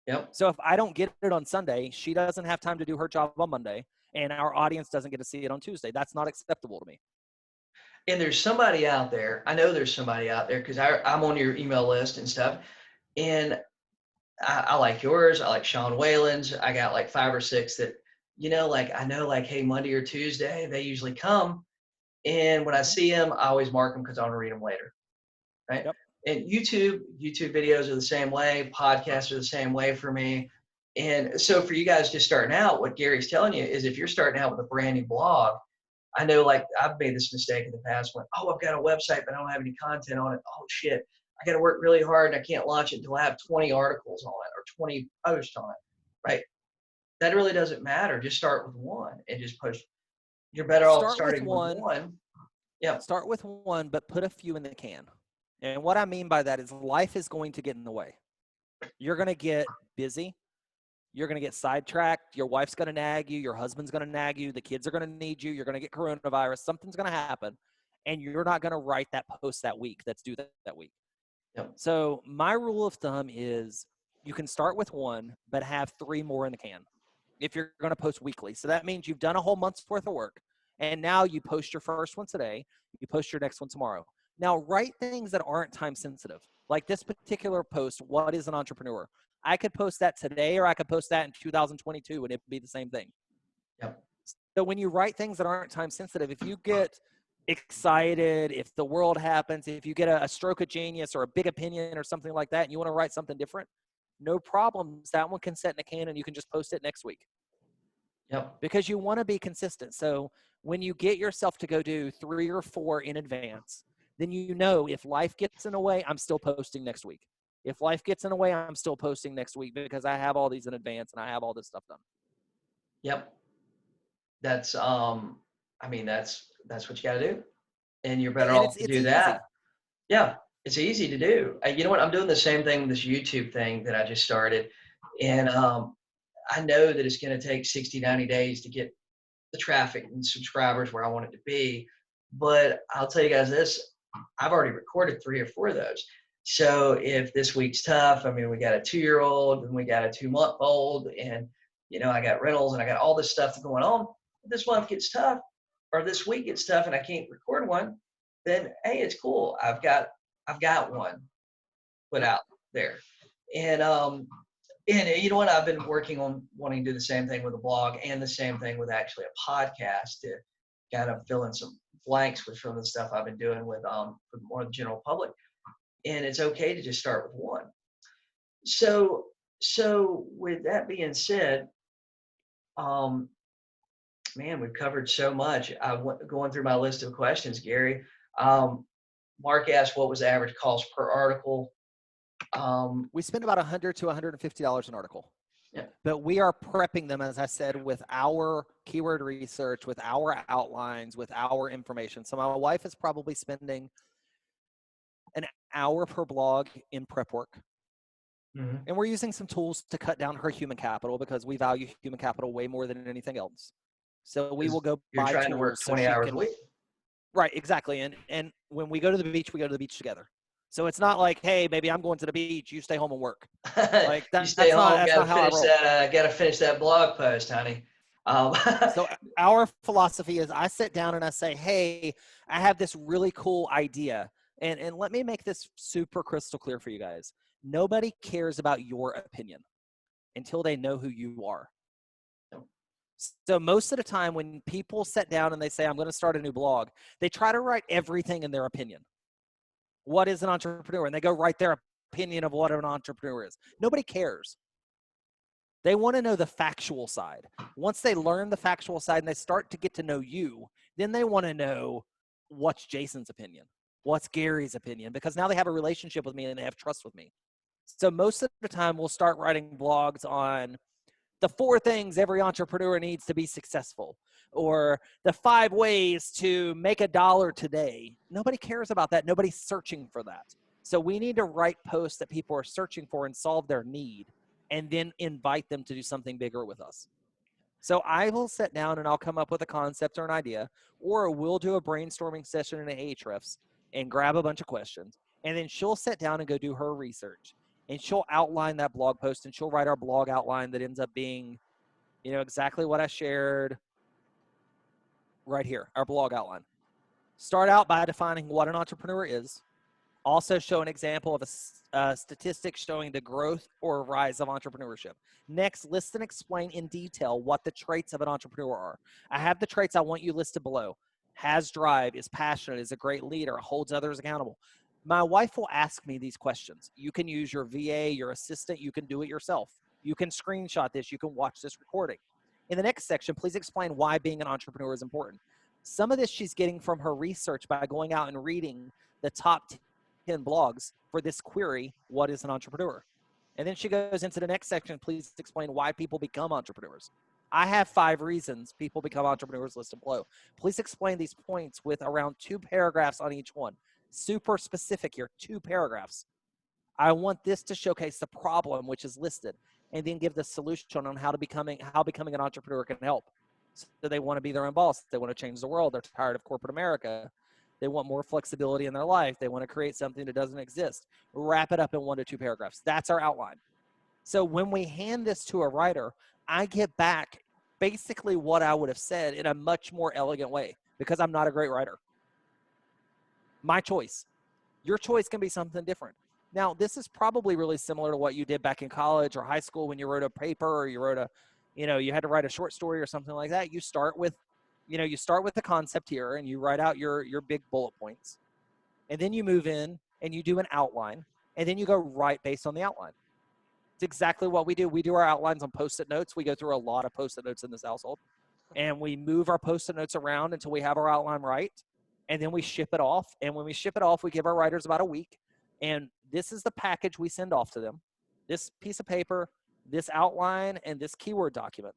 Yep. So if I don't get it on Sunday, she doesn't have time to do her job on Monday and our audience doesn't get to see it on Tuesday. That's not acceptable to me. And there's somebody out there, I know there's somebody out there because I'm on your email list and stuff. And I like yours. I like Sean Whalen's. I got like 5 or 6 that, like I know like, hey, Monday or Tuesday, they usually come. And when I see them, I always mark them because I want to read them later. Right. Yep. And YouTube videos are the same way. Podcasts are the same way for me. And so for you guys just starting out, what Gary's telling you is if you're starting out with a brand new blog, I know like I've made this mistake in the past when, oh, I've got a website, but I don't have any content on it. Oh shit. I got to work really hard and I can't launch it until I have 20 articles on it or 20 posts on it. Right. That really doesn't matter. Just start with one and just push. You're better off starting with one. Yeah. Start with one, but put a few in the can. And what I mean by that is life is going to get in the way. You're going to get busy. You're going to get sidetracked. Your wife's going to nag you. Your husband's going to nag you. The kids are going to need you. You're going to get coronavirus. Something's going to happen. And you're not going to write that post that week that's due that week. Yep. So my rule of thumb is you can start with one, but have 3 more in the can if you're going to post weekly. So that means you've done a whole month's worth of work. And now you post your first one today. You post your next one tomorrow. Now write things that aren't time sensitive. Like this particular post, what is an entrepreneur? I could post that today or I could post that in 2022 and it'd be the same thing. Yep. So when you write things that aren't time sensitive, if you get excited, if the world happens, if you get a stroke of genius or a big opinion or something like that and you want to write something different, no problems. That one can set in a can and you can just post it next week. Yep. Because you want to be consistent. So when you get yourself to go do 3 or 4 in advance, then if life gets in the way, I'm still posting next week. If life gets in the way, I'm still posting next week because I have all these in advance and I have all this stuff done. Yep. That's that's what you got to do. And you're better off to do that. Easy. Yeah. It's easy to do. You know what? I'm doing the same thing with this YouTube thing that I just started. And I know that it's going to take 60, 90 days to get the traffic and subscribers where I want it to be. But I'll tell you guys this, I've already recorded 3 or 4 of those. So if this week's tough, I mean, we got a 2-year-old and we got a 2-month-old and, I got rentals and I got all this stuff going on. If this month gets tough or this week gets tough and I can't record one, then, hey, it's cool. I've got one put out there. And you know what? I've been working on wanting to do the same thing with a blog and the same thing with actually a podcast to kind of fill in some blanks with some of the stuff I've been doing with for more of the general public. And it's okay to just start with one. So with that being said, man, we've covered so much. Going through my list of questions, Gary. Mark asked what was the average cost per article. We spend about $100 to $150 an article. Yeah. But we are prepping them, as I said, with our keyword research, with our outlines, with our information. So my wife is probably spending an hour per blog in prep work. Mm-hmm. And we're using some tools to cut down her human capital because we value human capital way more than anything else. So we will go You're buy trying to work tools so 20 she hours a can, week. right, exactly. And when we go to the beach, we go to the beach together. So it's not like, hey, maybe I'm going to the beach, you stay home and work. Like You stay that's home, not how I roll. gotta finish that blog post, honey. Um, So our philosophy is I sit down and I say, hey, I have this really cool idea. And let me make this super crystal clear for you guys. Nobody cares about your opinion until they know who you are. So most of the time when people sit down and they say, I'm going to start a new blog, they try to write everything in their opinion. What is an entrepreneur? And they go write their opinion of what an entrepreneur is. Nobody cares. They want to know the factual side. Once they learn the factual side and they start to get to know you, then they want to know what's Jason's opinion, what's Gary's opinion, because now they have a relationship with me and they have trust with me. So most of the time we'll start writing blogs on the 4 things every entrepreneur needs to be successful, or the 5 ways to make $1 today. Nobody cares about that. Nobody's searching for that. So we need to write posts that people are searching for and solve their need, and then invite them to do something bigger with us. So I will sit down and I'll come up with a concept or an idea, or we'll do a brainstorming session in Ahrefs and grab a bunch of questions. And then she'll sit down and go do her research. And she'll outline that blog post, and she'll write our blog outline that ends up being, exactly what I shared right here, our blog outline. Start out by defining what an entrepreneur is. Also show an example of a statistic showing the growth or rise of entrepreneurship. Next, list and explain in detail what the traits of an entrepreneur are. I have the traits I want you listed below. Has drive, is passionate, is a great leader, holds others accountable. My wife will ask me these questions. You can use your VA, your assistant, you can do it yourself. You can screenshot this, you can watch this recording. In the next section, please explain why being an entrepreneur is important. Some of this she's getting from her research by going out and reading the top 10 blogs for this query, what is an entrepreneur? And then she goes into the next section, please explain why people become entrepreneurs. I have 5 reasons people become entrepreneurs listed below. Please explain these points with around 2 paragraphs on each one. Super specific here, 2 paragraphs. I want this to showcase the problem which is listed, and then give the solution on how becoming an entrepreneur can help. So they want to be their own boss. They want to change the world. They're tired of corporate America. They want more flexibility in their life. They want to create something that doesn't exist. Wrap it up in 1 to 2 paragraphs. That's our outline. So when we hand this to a writer, I get back basically what I would have said in a much more elegant way, because I'm not a great writer. My choice. Your choice can be something different. Now, this is probably really similar to what you did back in college or high school when you wrote a paper, or you wrote you had to write a short story or something like that. You start with the concept here, and you write out your big bullet points. And then you move in and you do an outline, and then you go write based on the outline. It's exactly what we do. We do our outlines on Post-it notes. We go through a lot of Post-it notes in this household, and we move our Post-it notes around until we have our outline right. And then we ship it off. And when we ship it off, we give our writers about a week. And this is the package we send off to them. This piece of paper, this outline, and this keyword document.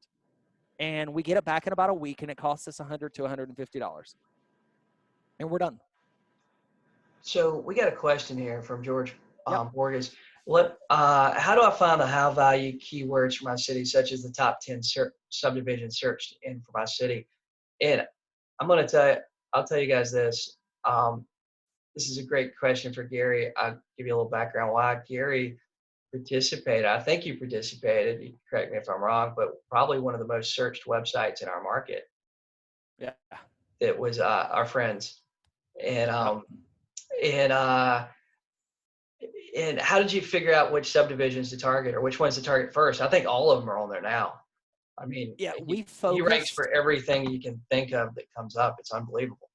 And we get it back in about a week, and it costs us $100 to $150. And we're done. So we got a question here from George Yep. Borges. How do I find the high value keywords for my city, such as the top 10 subdivisions searched in for my city? And I'll tell you guys this. This is a great question for Gary. I'll give you a little background why Gary participated. I think you participated. You can correct me if I'm wrong, but probably one of the most searched websites in our market. Yeah. That was our friends. And and how did you figure out which subdivisions to target, or which ones to target first? I think all of them are on there now. I mean, Yeah, he ranks for everything you can think of that comes up. It's unbelievable.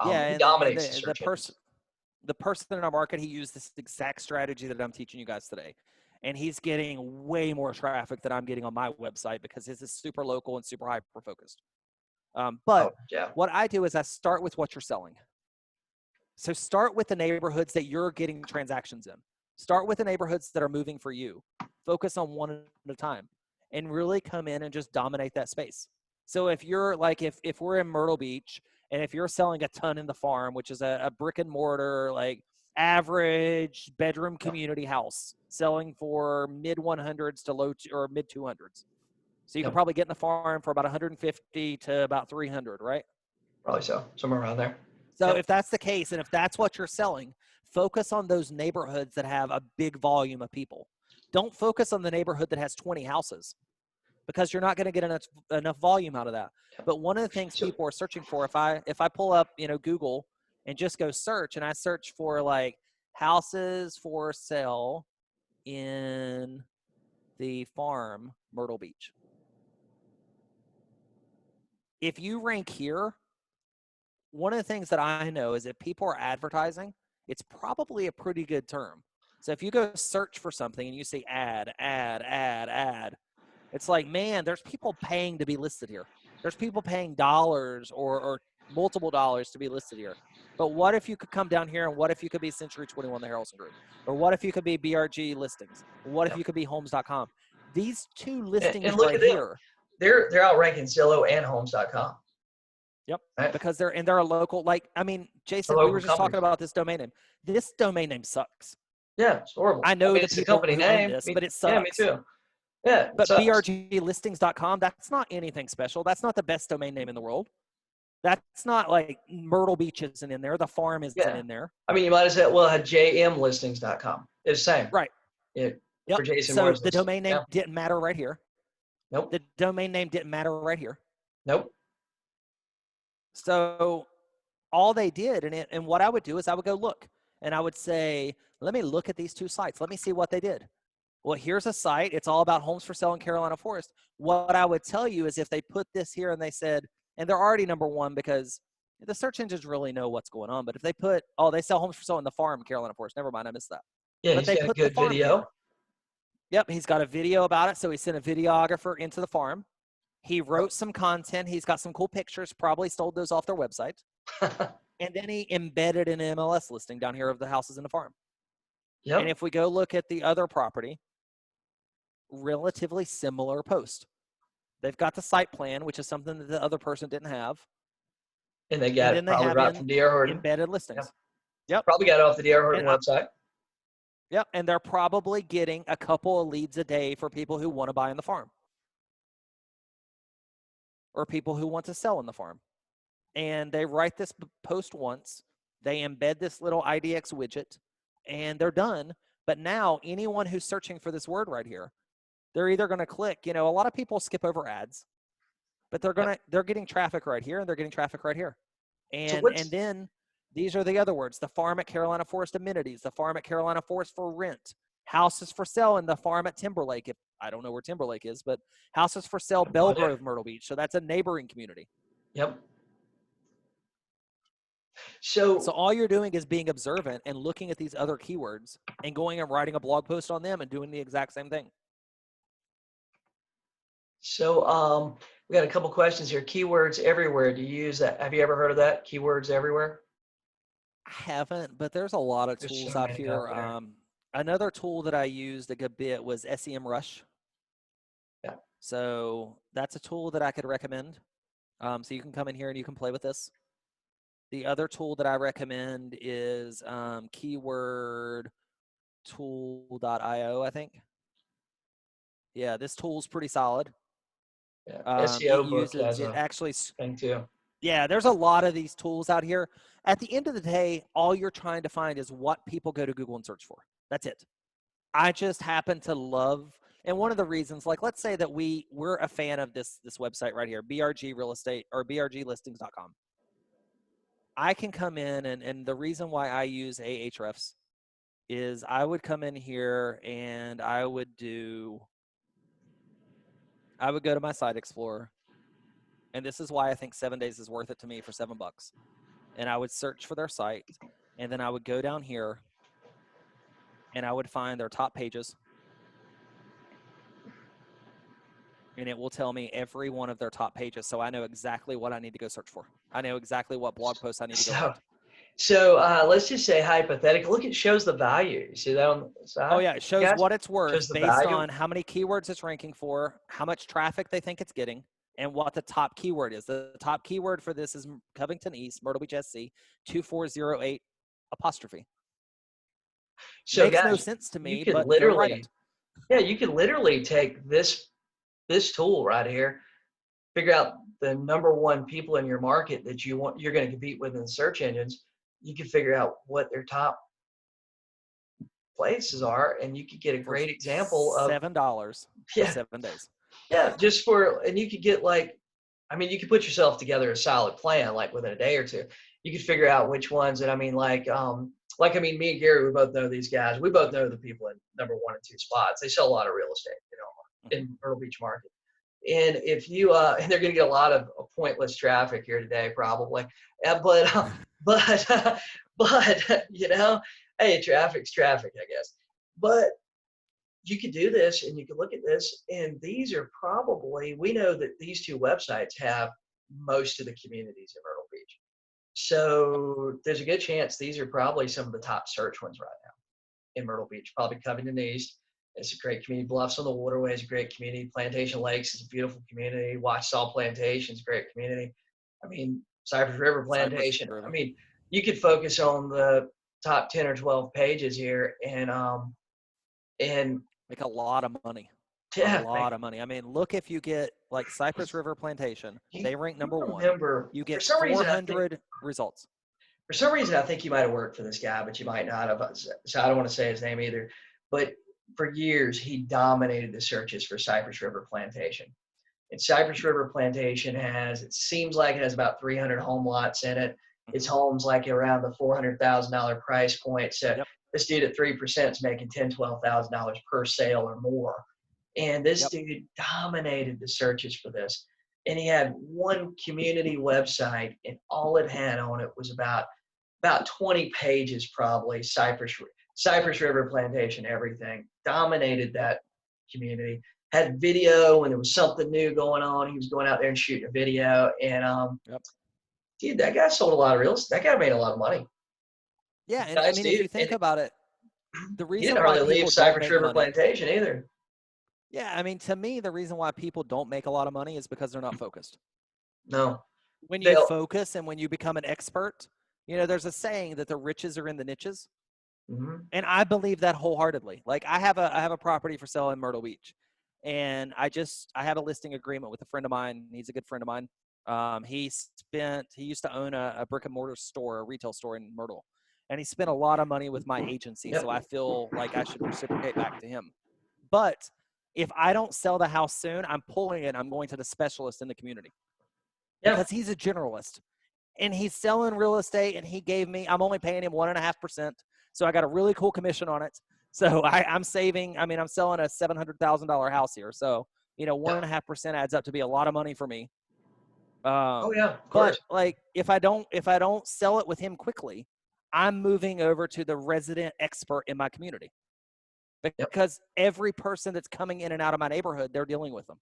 Yeah, He and dominates the the search engines. the person in our market, he used this exact strategy that I'm teaching you guys today. And he's getting way more traffic than I'm getting on my website, because his is super local and super hyper focused. But Yeah. what I do is I start with what you're selling. So start with the neighborhoods that you're getting transactions in. Start with the neighborhoods that are moving for you. Focus on one at a time, and really come in and just dominate that space. So if you're like, if we're in Myrtle Beach, and if you're selling a ton in the farm, which is a brick and mortar, like average bedroom community house selling for mid 100s to or mid 200s. So you can Yep. probably get in the farm for about 150 to about 300, right? Probably so. Somewhere around there. So Yep. if that's the case, and if that's what you're selling, focus on those neighborhoods that have a big volume of people. Don't focus on the neighborhood that has 20 houses, because you're not going to get enough volume out of that. But one of the things So people are searching for, if I pull up, Google and just go search, and I search for like houses for sale in the farm Myrtle Beach. If you rank here, one of the things that I know is if people are advertising, it's probably a pretty good term. So if you go search for something and you say ad, it's like, man, there's people paying to be listed here. There's people paying dollars or multiple dollars to be listed here. But what if you could come down here, and what if you could be Century 21, the Harrelson Group? Or what if you could be BRG listings? What if yep. you could be homes.com? These two And listings look right at them. here. They're outranking Zillow and Homes.com. Yep. Right? Because they're a local, like, I mean, A Jason, we local were just company. talking about this domain name. This domain name sucks. Yeah, it's horrible. I I know mean, the it's the people company who own name. this, but it Yeah, me sucks. too. Yeah, it But sucks. brglistings.com, that's not anything special. That's not the best domain name in the world. That's not like Myrtle Beach isn't in there. The farm isn't Yeah. in there. I mean, you might as well have jmlistings.com. It's the same. Right. For Yep. Jason So Moore's the listing. domain name Yeah. didn't matter right here. Nope. The domain name didn't matter right here. Nope. So all they did, and what I would do is I would go look, and I would say, let me look at these two sites. Let me see what they did. Well, here's a site. It's all about homes for sale in Carolina Forest. What I would tell you is if they put this here and they said, and they're already number one because the search engines really know what's going on. But if they put, oh, they sell homes for sale in the farm, Carolina Forest. Never mind, I missed that. Yeah, But he's they got a put the good farm here. video. Yep, he's got a video about it. So he sent a videographer into the farm. He wrote some content. He's got some cool pictures, probably stole those off their website. And then he embedded an MLS listing down here of the houses in the farm. Yep. And if we go look at the other property, relatively similar post. They've got the site plan, which is something that the other person didn't have. And they And got then it they probably have right from DR Horton. embedded listings. Yep. Probably got it off the DR Horton And website. yep. And they're probably getting a couple of leads a day for people who want to buy in the farm or people who want to sell in the farm. And they write this post once, they embed this little IDX widget, and they're done. But now anyone who's searching for this word right here, they're either going to click, a lot of people skip over ads, but they're getting traffic right here and they're getting traffic right here. So And then these are the other words: the farm at Carolina Forest amenities, the farm at Carolina Forest for rent, houses for sale, and the farm at Timberlake. If I don't know where Timberlake is, but houses for sale, Belgrove, Myrtle Beach. So that's a neighboring community. Yep. So So all you're doing is being observant and looking at these other keywords and going and writing a blog post on them and doing the exact same thing. we got a couple questions here. Keywords everywhere. Do you use that? Have you ever heard of that? Keywords everywhere? I haven't, but there's a lot of There's tools so out many here. out there. Another tool that I used a good bit was SEMrush. Yeah. So that's a tool that I could recommend. So you can come in here and you can play with this. The other tool that I recommend is keywordtool.io, I think. Yeah, this tool's pretty solid. Yeah. It SEO book uses, has it a actually, thing too. yeah, there's a lot of these tools out here. At the end of the day, all you're trying to find is what people go to Google and search for. That's it. I just happen to love, and one of the reasons, like, let's say that we're a fan of this website right here, BRG Real Estate or brglistings.com. I can come in, and the reason why I use Ahrefs is I would come in here and I would go to my site explorer, and this is why I think 7 days is worth it to me for $7. And I would search for their site, and then I would go down here and I would find their top pages, and it will tell me every one of their top pages. So I know exactly what I need to go search for. I know exactly what blog posts I need to go write. So let's just say hypothetical. Look, it shows the value. You see that on the side? Oh yeah, it shows what it's worth Shows the based value. on how many keywords it's ranking for, how much traffic they think it's getting, and what the top keyword is. The top keyword for this is Covington East, Myrtle Beach SC, 2408 apostrophe. So Makes no guys, sense to you me, could but go write literally, it. yeah, you could literally take this tool right here, figure out the number one people in your market that you're going to compete with in the search engines. You can figure out what their top places are, and you could get a For great example of $7 for yeah, 7 days. yeah, just for, and you could get like, I mean, you could put yourself together a solid plan like within a day or two. You could figure out which ones, and I mean, like I mean, me and Gary, we both know these guys. We both know the people in number 1 and 2 spots. They sell a lot of real estate, Mhm. in Myrtle Beach market. And if you and they're going to get a lot of pointless traffic here today, probably. But but hey, traffic's traffic, I guess. But you could do this, and you could look at this, and these are probably, we know that these 2 websites have most of the communities in Myrtle Beach. So there's a good chance these are probably some of the top search ones right now in Myrtle Beach. Probably Covington East. It's a great community. Bluffs on the Waterway is a great community. Plantation Lakes is a beautiful community. Watchsaw Plantation is a great community. I mean, Cypress River Cypress Plantation. I River. mean, you could focus on the top 10 or 12 pages here, and Make a lot of money. A yeah, lot of money. I mean, look, if you get like Cypress River Plantation, you they rank number 1. remember, You for get some reason, 400 results. I think you might have worked for this guy, but you might not have. So I don't want to say his name either. But for years, he dominated the searches for Cypress River Plantation. And Cypress River Plantation it seems like it has about 300 home lots in it. Its Hmm. homes like around the $400,000 price point. So Yep. this dude at 3% is making $10,000-12,000 per sale or more. And this Yep. dude dominated the searches for this. And he had one community website, and all it had on it was about 20 pages, probably. Cypress River Plantation, everything. Dominated Yep. that community. Had video when there was something new going on. He was going out there and shooting a video. And Yep. dude, that guy sold a lot of real estate. That guy made a lot of money. Yeah, and I Nice mean, if dude. you think And about it, the he didn't reason why hardly leave people don't Cypress make River money, Plantation either. yeah, I mean, to me, the reason why people don't make a lot of money is because they're not focused. No. When you They'll focus and when you become an expert, there's a saying that the riches are in the niches. mhm. And I believe that wholeheartedly. Like I have a property for sale in Myrtle Beach, and I have a listing agreement with a friend of mine. He's a good friend of mine. He used to own a brick and mortar store, a retail store in Myrtle, and he spent a lot of money with my agency. Yep. So I feel like I should reciprocate back to him. But if I don't sell the house soon, I'm pulling it. I'm going to the specialist in the community Yeah. because he's a generalist and he's selling real estate, and I'm only paying him 1.5%. So I got a really cool commission on it. So I'm saving, I'm selling a $700,000 house here. So, Yep. 1.5% adds up to be a lot of money for me. Oh yeah, of But course. like, if I don't sell it with him quickly, I'm moving over to the resident expert in my community Yep. because every person that's coming in and out of my neighborhood, they're dealing with them.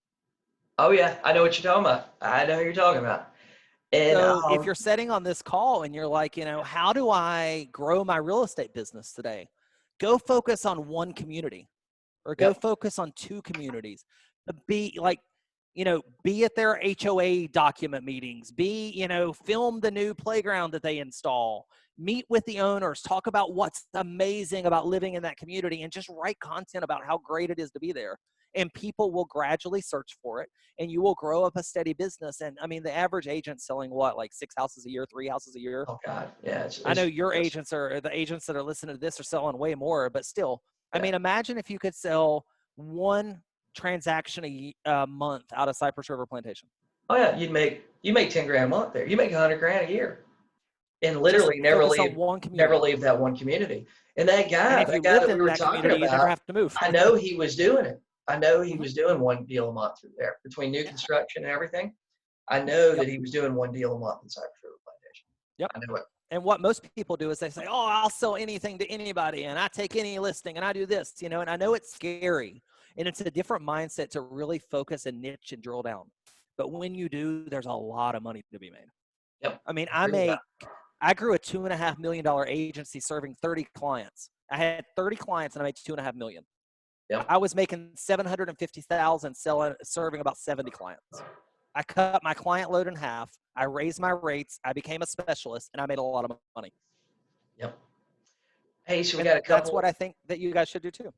Oh yeah, I know what you're talking about. I know who you're talking about. And So if you're sitting on this call and you're like, how do I grow my real estate business today? Go focus on one community or go yep. focus on 2 communities. Be like, be at their HOA document meetings, film the new playground that they install, meet with the owners, talk about what's amazing about living in that community, and just write content about how great it is to be there. And people will gradually search for it, and you will grow up a steady business. And I mean, the average agent's selling what, like 6 houses a year, 3 houses a year? Oh God, yeah, I know it's your ridiculous. agents the agents that are listening to this are selling way more, but still, I Yeah. mean, imagine if you could sell one transaction a month out of Cypress River Plantation. Oh yeah, you make 10 grand a month there. You make 100 grand a year, and Just literally never focus on leave one never community. leave that one community. And And if that you guy lived that we in were that talking community, you never about, have to move. I know he was doing it. I know he Mhm. was doing one deal a month through there between new Yeah. construction and everything. I know that Yep. he was doing one deal a month in Cypress River Plantation. Yep. I know it. And what most people do is they say, "Oh, I'll sell anything to anybody, and I take any listing, and I do this," And I know it's scary, and it's a different mindset to really focus and niche and drill down. But when you do, there's a lot of money to be made. Yep. I mean, I agree with that. I grew a $2.5 million agency serving 30 clients. I had 30 clients and I made 2.5 million. Yep. I was making 750,000 serving about 70 clients. I cut my client load in half. I raised my rates. I became a specialist and I made a lot of money. Yep. Hey, so And that's what I think that you guys should do too.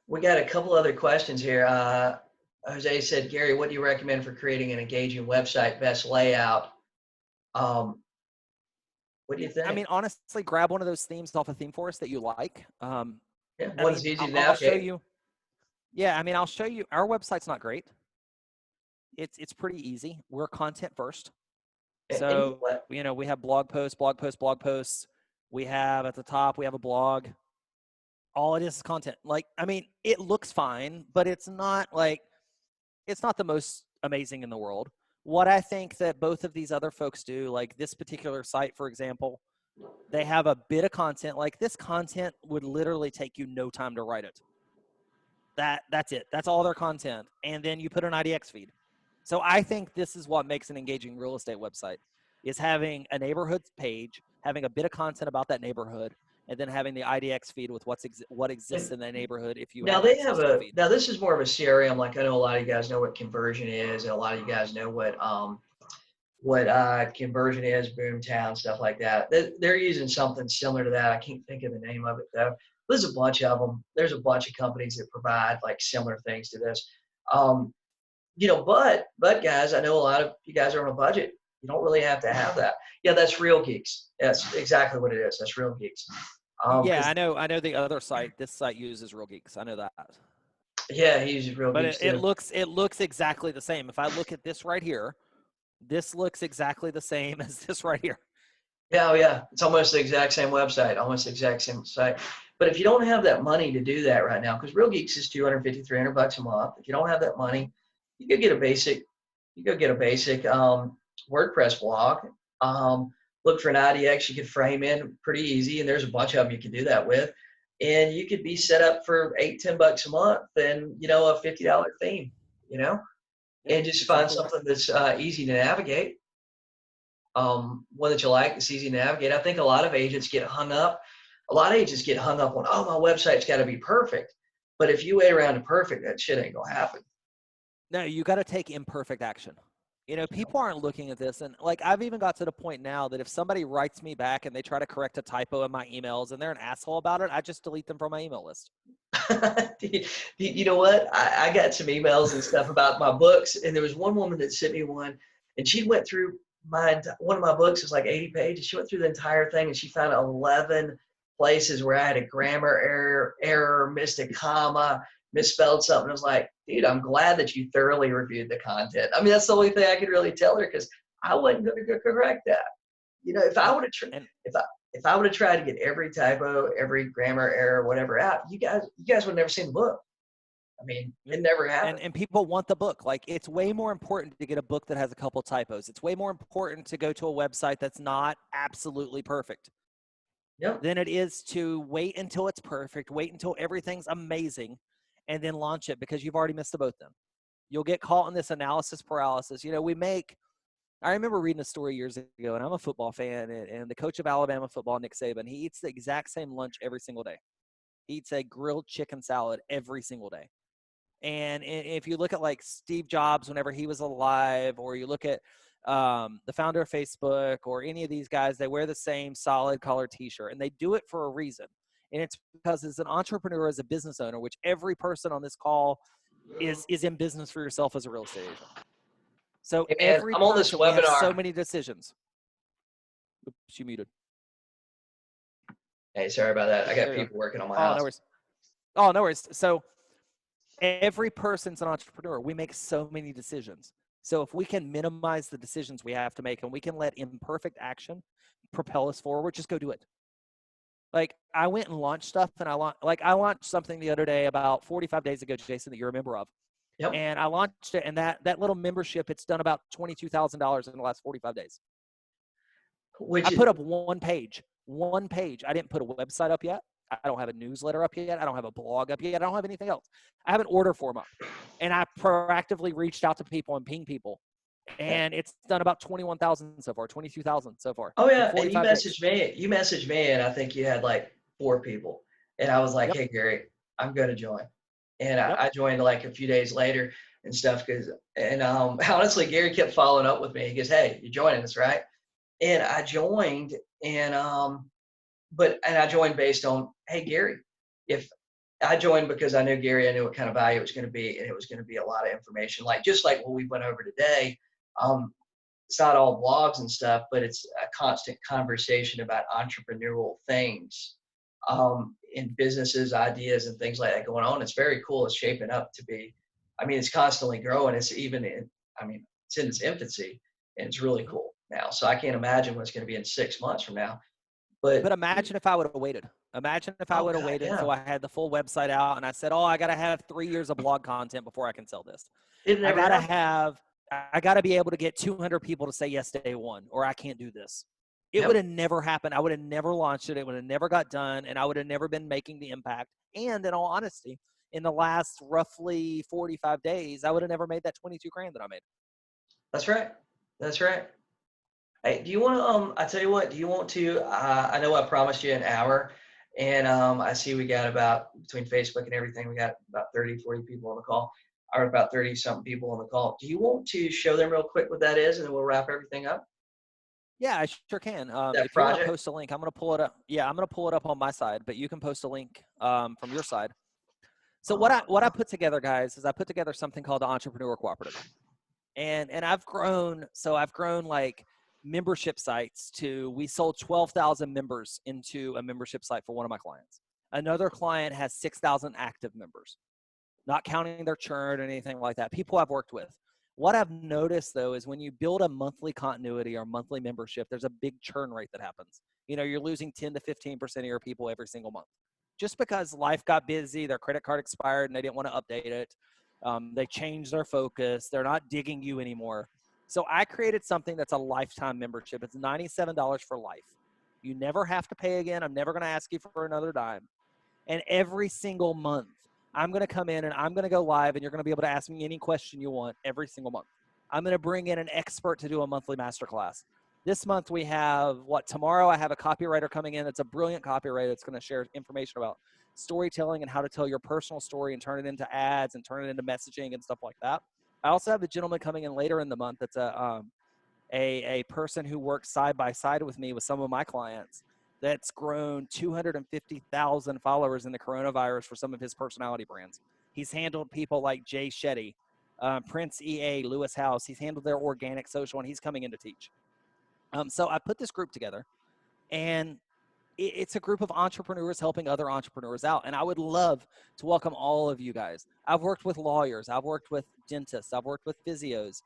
we got a couple other questions here. Jose said, Gary, what do you recommend for creating an engaging website? Best layout? Um, what do you I think? mean, honestly, grab one of those themes off of ThemeForest that you like. Yeah, I one's mean, easy to I'll show navigate. you. Yeah, I mean, I'll show you. Our website's not great. It's pretty easy. We're content first. And you know So, what? we have blog posts, blog posts, blog posts. We have at the top, we have a blog. All it is content. Like, I mean, it looks fine, but it's not the most amazing in the world. What I think that both of these other folks do, like this particular site, for example, they have a bit of content. Like this content would literally take you no time to write it. That's it. That's all their content. And then you put an IDX feed. So I think this is what makes an engaging real estate website is having a neighborhood page, having a bit of content about that neighborhood, and then having the IDX feed with what exists And in that neighborhood if you now have they access have to the feed. now this is more of a CRM. Like I know a lot of you guys know what conversion is, and a lot of you guys know what conversion is, Boomtown, stuff like that. They're using something similar to that. I can't think of the name of it though. There's a bunch of them. There's a bunch of companies that provide like similar things to this. Um, but guys, I know a lot of you guys are on a budget. You don't really have to have that. Yeah, that's Real Geeks. That's exactly what it is. That's Real Geeks. Yeah, Because I know the other site. This site uses Real Geeks. I know that. yeah, he uses Real But Geeks it too. looks exactly the same. If I look at this right here, this looks exactly the same as this right here. Yeah, oh yeah, it's almost the exact same website, almost the exact same site. But if you don't have that money to do that right now, because Real Geeks is 250, $300 a month. If you don't have that money, you could get a basic, WordPress blog. Look for an IDX you could frame in pretty easy, and there's a bunch of them you can do that with. And you could be set up for $8, $10 a month, and a $50 theme, Yep, and just find exactly right. something that's easy to navigate, one that you like, it's easy to navigate. I think a lot of agents get hung up. A lot of agents get hung up on, oh, my website's got to be perfect. But if you wait around to perfect, that shit ain't gonna happen. No, you got to take imperfect action. People aren't looking at this. And like, I've even got to the point now that if somebody writes me back and they try to correct a typo in my emails and they're an asshole about it, I just delete them from my email list. You know what? I got some emails and stuff about my books, and there was one woman that sent me one, and she went through one of my books is like 80 pages. She went through the entire thing, and she found 11 places where I had a grammar error, missed a comma, misspelled something. I was like, dude, I'm glad that you thoroughly reviewed the content. I mean, that's the only thing I could really tell her because I wasn't going to correct that. If I Yep. would have, And if I would have tried to get every typo, every grammar error, whatever out, you guys would have never seen the book. I mean, yep. it never happened. and people want the book. Like, it's way more important to get a book that has a couple typos. It's way more important to go to a website that's not absolutely perfect Yep. than it is to wait until it's perfect, wait until everything's amazing, and then launch it because you've already missed the boat then. You'll get caught in this analysis paralysis. I remember reading a story years ago, and I'm a football fan, and the coach of Alabama football, Nick Saban, he eats the exact same lunch every single day. He eats a grilled chicken salad every single day. And if you look at like Steve Jobs whenever he was alive, or you look at the founder of Facebook or any of these guys, they wear the same solid color T-shirt, and they do it for a reason. And it's because as an entrepreneur, as a business owner, which every person on this call is in business for yourself as a real estate agent. So Hey man, every I'm on this person, we have so webinar. many decisions. Oops, you muted. Hey, sorry about that. I got There you are. people working on my Oh, no house. worries. Oh, no worries. So every person's an entrepreneur. We make so many decisions. So if we can minimize the decisions we have to make and we can let imperfect action propel us forward, just go do it. Like, I went and launched stuff, and I launched something the other day about 45 days ago, Jason, that you're a member of. Yep. And I launched it, and that little membership, it's done about $22,000 in the last 45 days. Which I is put up one page. I didn't put a website up yet. I don't have a newsletter up yet. I don't have a blog up yet. I don't have anything else. I have an order form up. And I proactively reached out to people and pinged people. yeah. And it's done about 21,000 so far, 22,000 so far Oh in yeah, and you 45 days. messaged me. You messaged me, and I think you had like 4 people. And I was like, Yep. hey Gary, I'm going to join. And Yep. I joined like a few days later and stuff. Honestly, Gary kept following up with me. He goes, hey, you're joining us, right? And I joined, and and I joined based on, hey, Gary, if I joined because I knew Gary, I knew what kind of value it was going to be, and it was going to be a lot of information. Like just like what we went over today, it's not all blogs and stuff, but it's a constant conversation about entrepreneurial things, in businesses, ideas, and things like that going on. It's very cool. It's shaping up to be. I mean, it's constantly growing. It's even in. I mean, it's in its infancy, and it's really Mhm. cool now. So I can't imagine what it's going to be in 6 months from now. But But imagine if I would have waited. Imagine if I oh would have god, waited yeah, until I had the full website out and I said, "Oh, I got to have 3 years of blog content before I can sell this. it I never got to happened. have I got to be able to get 200 people to say yes day one or I can't do this." It would Yep, have never happened. I would have never launched it. It would have never got done and I would have never been making the impact. And in all honesty, in the last roughly 45 days, I would have never made that 22 grand that I made. that's right. That's right. Hey, do you want to? I tell you what. Do you want to? I know I promised you an hour, and I see we got about between Facebook and everything, we got about 30, 40 people on the call, or about 30 something people on the call. Do you want to show them real quick what that is, and then we'll wrap everything up? Yeah, I sure can. That If you want to project. post a link, I'm going to pull it up. Yeah, I'm going to pull it up on my side, but you can post a link from your side. So what I Uh, put together, guys, is I put together something called the Entrepreneur Cooperative, and I've grown. So I've grown like membership sites to we sold 12,000 members into a membership site for one of my clients. Another client has 6,000 active members, not counting their churn or anything like that. People I've worked with. What I've noticed though is when you build a monthly continuity or monthly membership, there's a big churn rate that happens. You're losing 10 to 15% of your people every single month just because life got busy, their credit card expired, and they didn't want to update it. They changed their focus. They're not digging you anymore. So I created something that's a lifetime membership. It's $97 for life. You never have to pay again. I'm never going to ask you for another dime. And every single month, I'm going to come in and I'm going to go live, and you're going to be able to ask me any question you want every single month. I'm going to bring in an expert to do a monthly masterclass. This month we have tomorrow I have a copywriter coming in. It's a brilliant copywriter that's going to share information about storytelling and how to tell your personal story and turn it into ads and turn it into messaging and stuff like that. I also have a gentleman coming in later in the month that's a person who works side by side with me with some of my clients that's grown 250,000 followers in the coronavirus for some of his personality brands. He's handled people like Jay Shetty, Prince EA, Lewis House. He's handled their organic social, and he's coming in to teach. So I put this group together, and it's a group of entrepreneurs helping other entrepreneurs out. And I would love to welcome all of you guys. I've worked with lawyers, I've worked with dentists, I've worked with physios,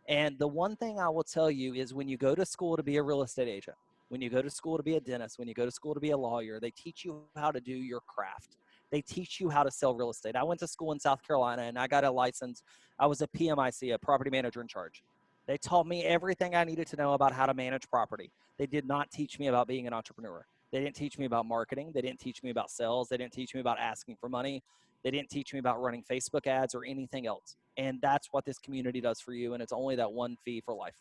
and the one thing I will tell you is when you go to school to be a real estate agent, when you go to school to be a dentist, when you go to school to be a lawyer, they teach you how to do your craft. They teach you how to sell real estate. I went to school in South Carolina and I got a license. I was a PMIC, a property manager in charge. They taught me everything I needed to know about how to manage property. They did not teach me about being an entrepreneur. They didn't teach me about marketing. They didn't teach me about sales. They didn't teach me about asking for money. They didn't teach me about running Facebook ads or anything else. And that's what this community does for you. And it's only that one fee for life.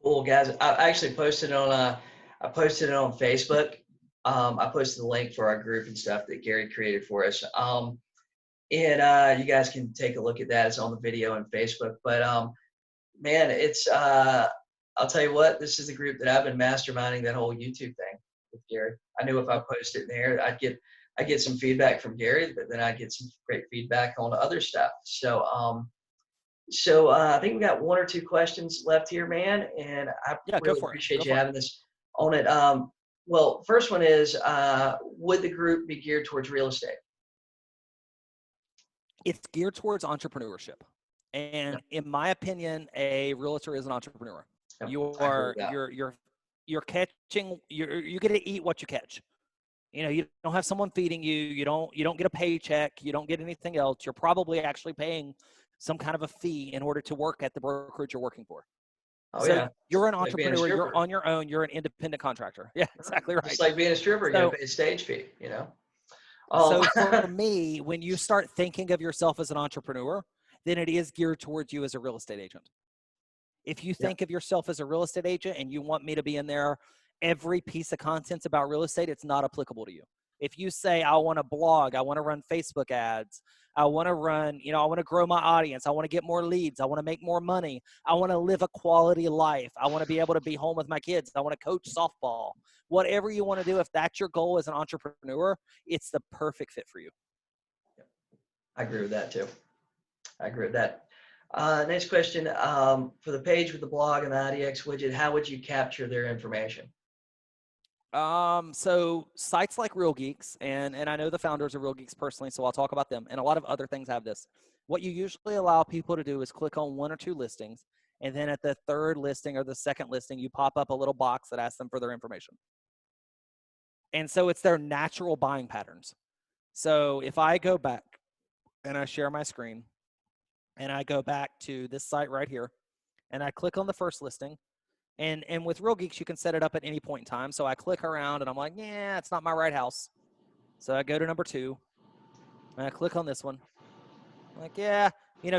cool guys. I actually posted on I posted it on Facebook. I posted the link for our group and stuff that Gary created for us. And you guys can take a look at that. It's on the video on Facebook. But man, it's I'll tell you what, this is the group that I've been masterminding that whole YouTube thing with Gary. I knew if I posted it there, I'd get some feedback from Gary, but then I'd get some great feedback on other stuff. So I think we got one or two questions left here, man, and I Yeah, go really for it. appreciate Go you for it. having this on it. Well, first one is, would the group be geared towards real estate? It's geared towards entrepreneurship. Yeah, And in my opinion, a realtor is an entrepreneur. yeah, You I agree are with that. you're catching you get to eat what you catch. You don't have someone feeding you, you don't get a paycheck, you don't get anything else. You're probably actually paying some kind of a fee in order to work at the brokerage you're working for. Oh So yeah, you're an like being a entrepreneur, you're stripper. on your own, you're an independent contractor. Yeah, Right. exactly Just right. like being a stripper, you got to So pay a stage fee. so for Um, me, when you start thinking of yourself as an entrepreneur, then it is geared towards you as a real estate agent. If you yeah, think of yourself as a real estate agent and you want me to be in there, every piece of content's about real estate, it's not applicable to you. If you say, I want to blog, I want to run Facebook ads, I want to run, I want to grow my audience, I want to get more leads, I want to make more money, I want to live a quality life, I want to be able to be home with my kids, I want to coach softball, whatever you want to do, if that's your goal as an entrepreneur, it's the perfect fit for you. I agree with that too. I agree with that. Next question, for the page with the blog and the IDX widget, how would you capture their information? So sites like Real Geeks, and I know the founders of Real Geeks personally, so I'll talk about them. And a lot of other things have this. What you usually allow people to do is click on 1 or 2 listings, and then at the 3rd listing or the 2nd listing, you pop up a little box that asks them for their information. And so it's their natural buying patterns. So if I go back and I share my screen, and I go back to this site right here, and I click on the 1st listing. And with Real Geeks, you can set it up at any point in time. So I click around and I'm like, yeah, it's not my right house. So I go to number 2 and I click on this one. I'm like, yeah,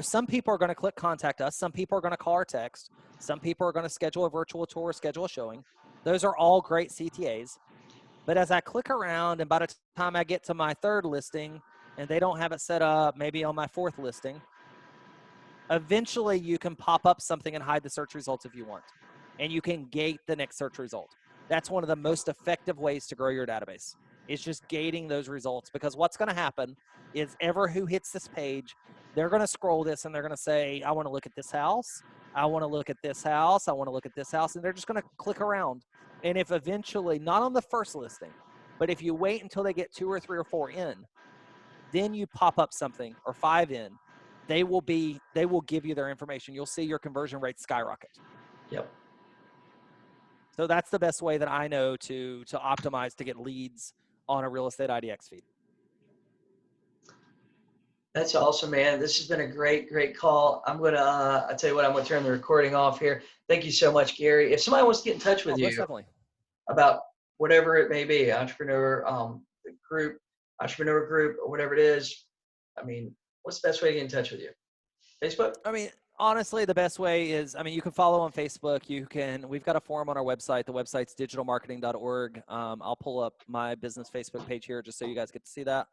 some people are going to click contact us. Some people are going to call or text. Some people are going to schedule a virtual tour, schedule a showing. Those are all great CTAs. But as I click around and by the time I get to my 3rd listing and they don't have it set up, maybe on my 4th listing, eventually you can pop up something and hide the search results if you want. And you can gate the next search result. That's one of the most effective ways to grow your database, is just gating those results, because what's going to happen is ever who hits this page, they're going to scroll this and they're going to say, I want to look at this house. I want to look at this house. I want to look at this house. And they're just going to click around. And if eventually, not on the 1st listing, but if you wait until they get 2 or 3 or 4 in, then you pop up something, or 5 in, they will give you their information. You'll see your conversion rate skyrocket. Yep. So that's the best way that I know to optimize to get leads on a real estate IDX feed. That's awesome, man. This has been a great call. I'll tell you what, I'm gonna turn the recording off here. Thank you so much, Gary. If somebody wants to get in touch with Oh, most you definitely. about whatever it may be, entrepreneur group, or whatever it is, I mean, what's the best way to get in touch with you? Facebook? I mean, honestly, the best way is, you can follow on Facebook. We've got a forum on our website. The website's digitalmarketing.org. I'll pull up my business Facebook page here just so you guys get to see that.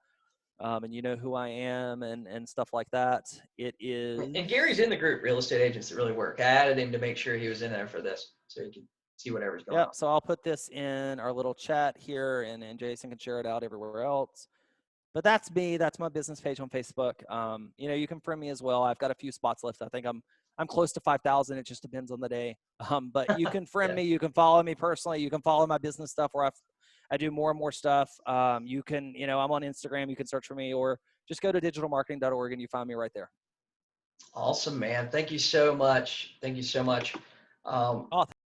And you know who I am and stuff like that. It is. And Gary's in the group, Real Estate Agents That Really Work. I added him to make sure he was in there for this, so you can see whatever's going on. Yep. So I'll put this in our little chat here, and Jason can share it out everywhere else. But that's me. That's my business page on Facebook. You can friend me as well. I've got a few spots left. I think I'm close to 5,000. It just depends on the day. But you can friend Yeah. me. You can follow me personally. You can follow my business stuff where I do more and more stuff. You can, I'm on Instagram. You can search for me, or just go to digitalmarketing.org and you find me right there. Awesome, man. Thank you so much. Thank you so much. Oh,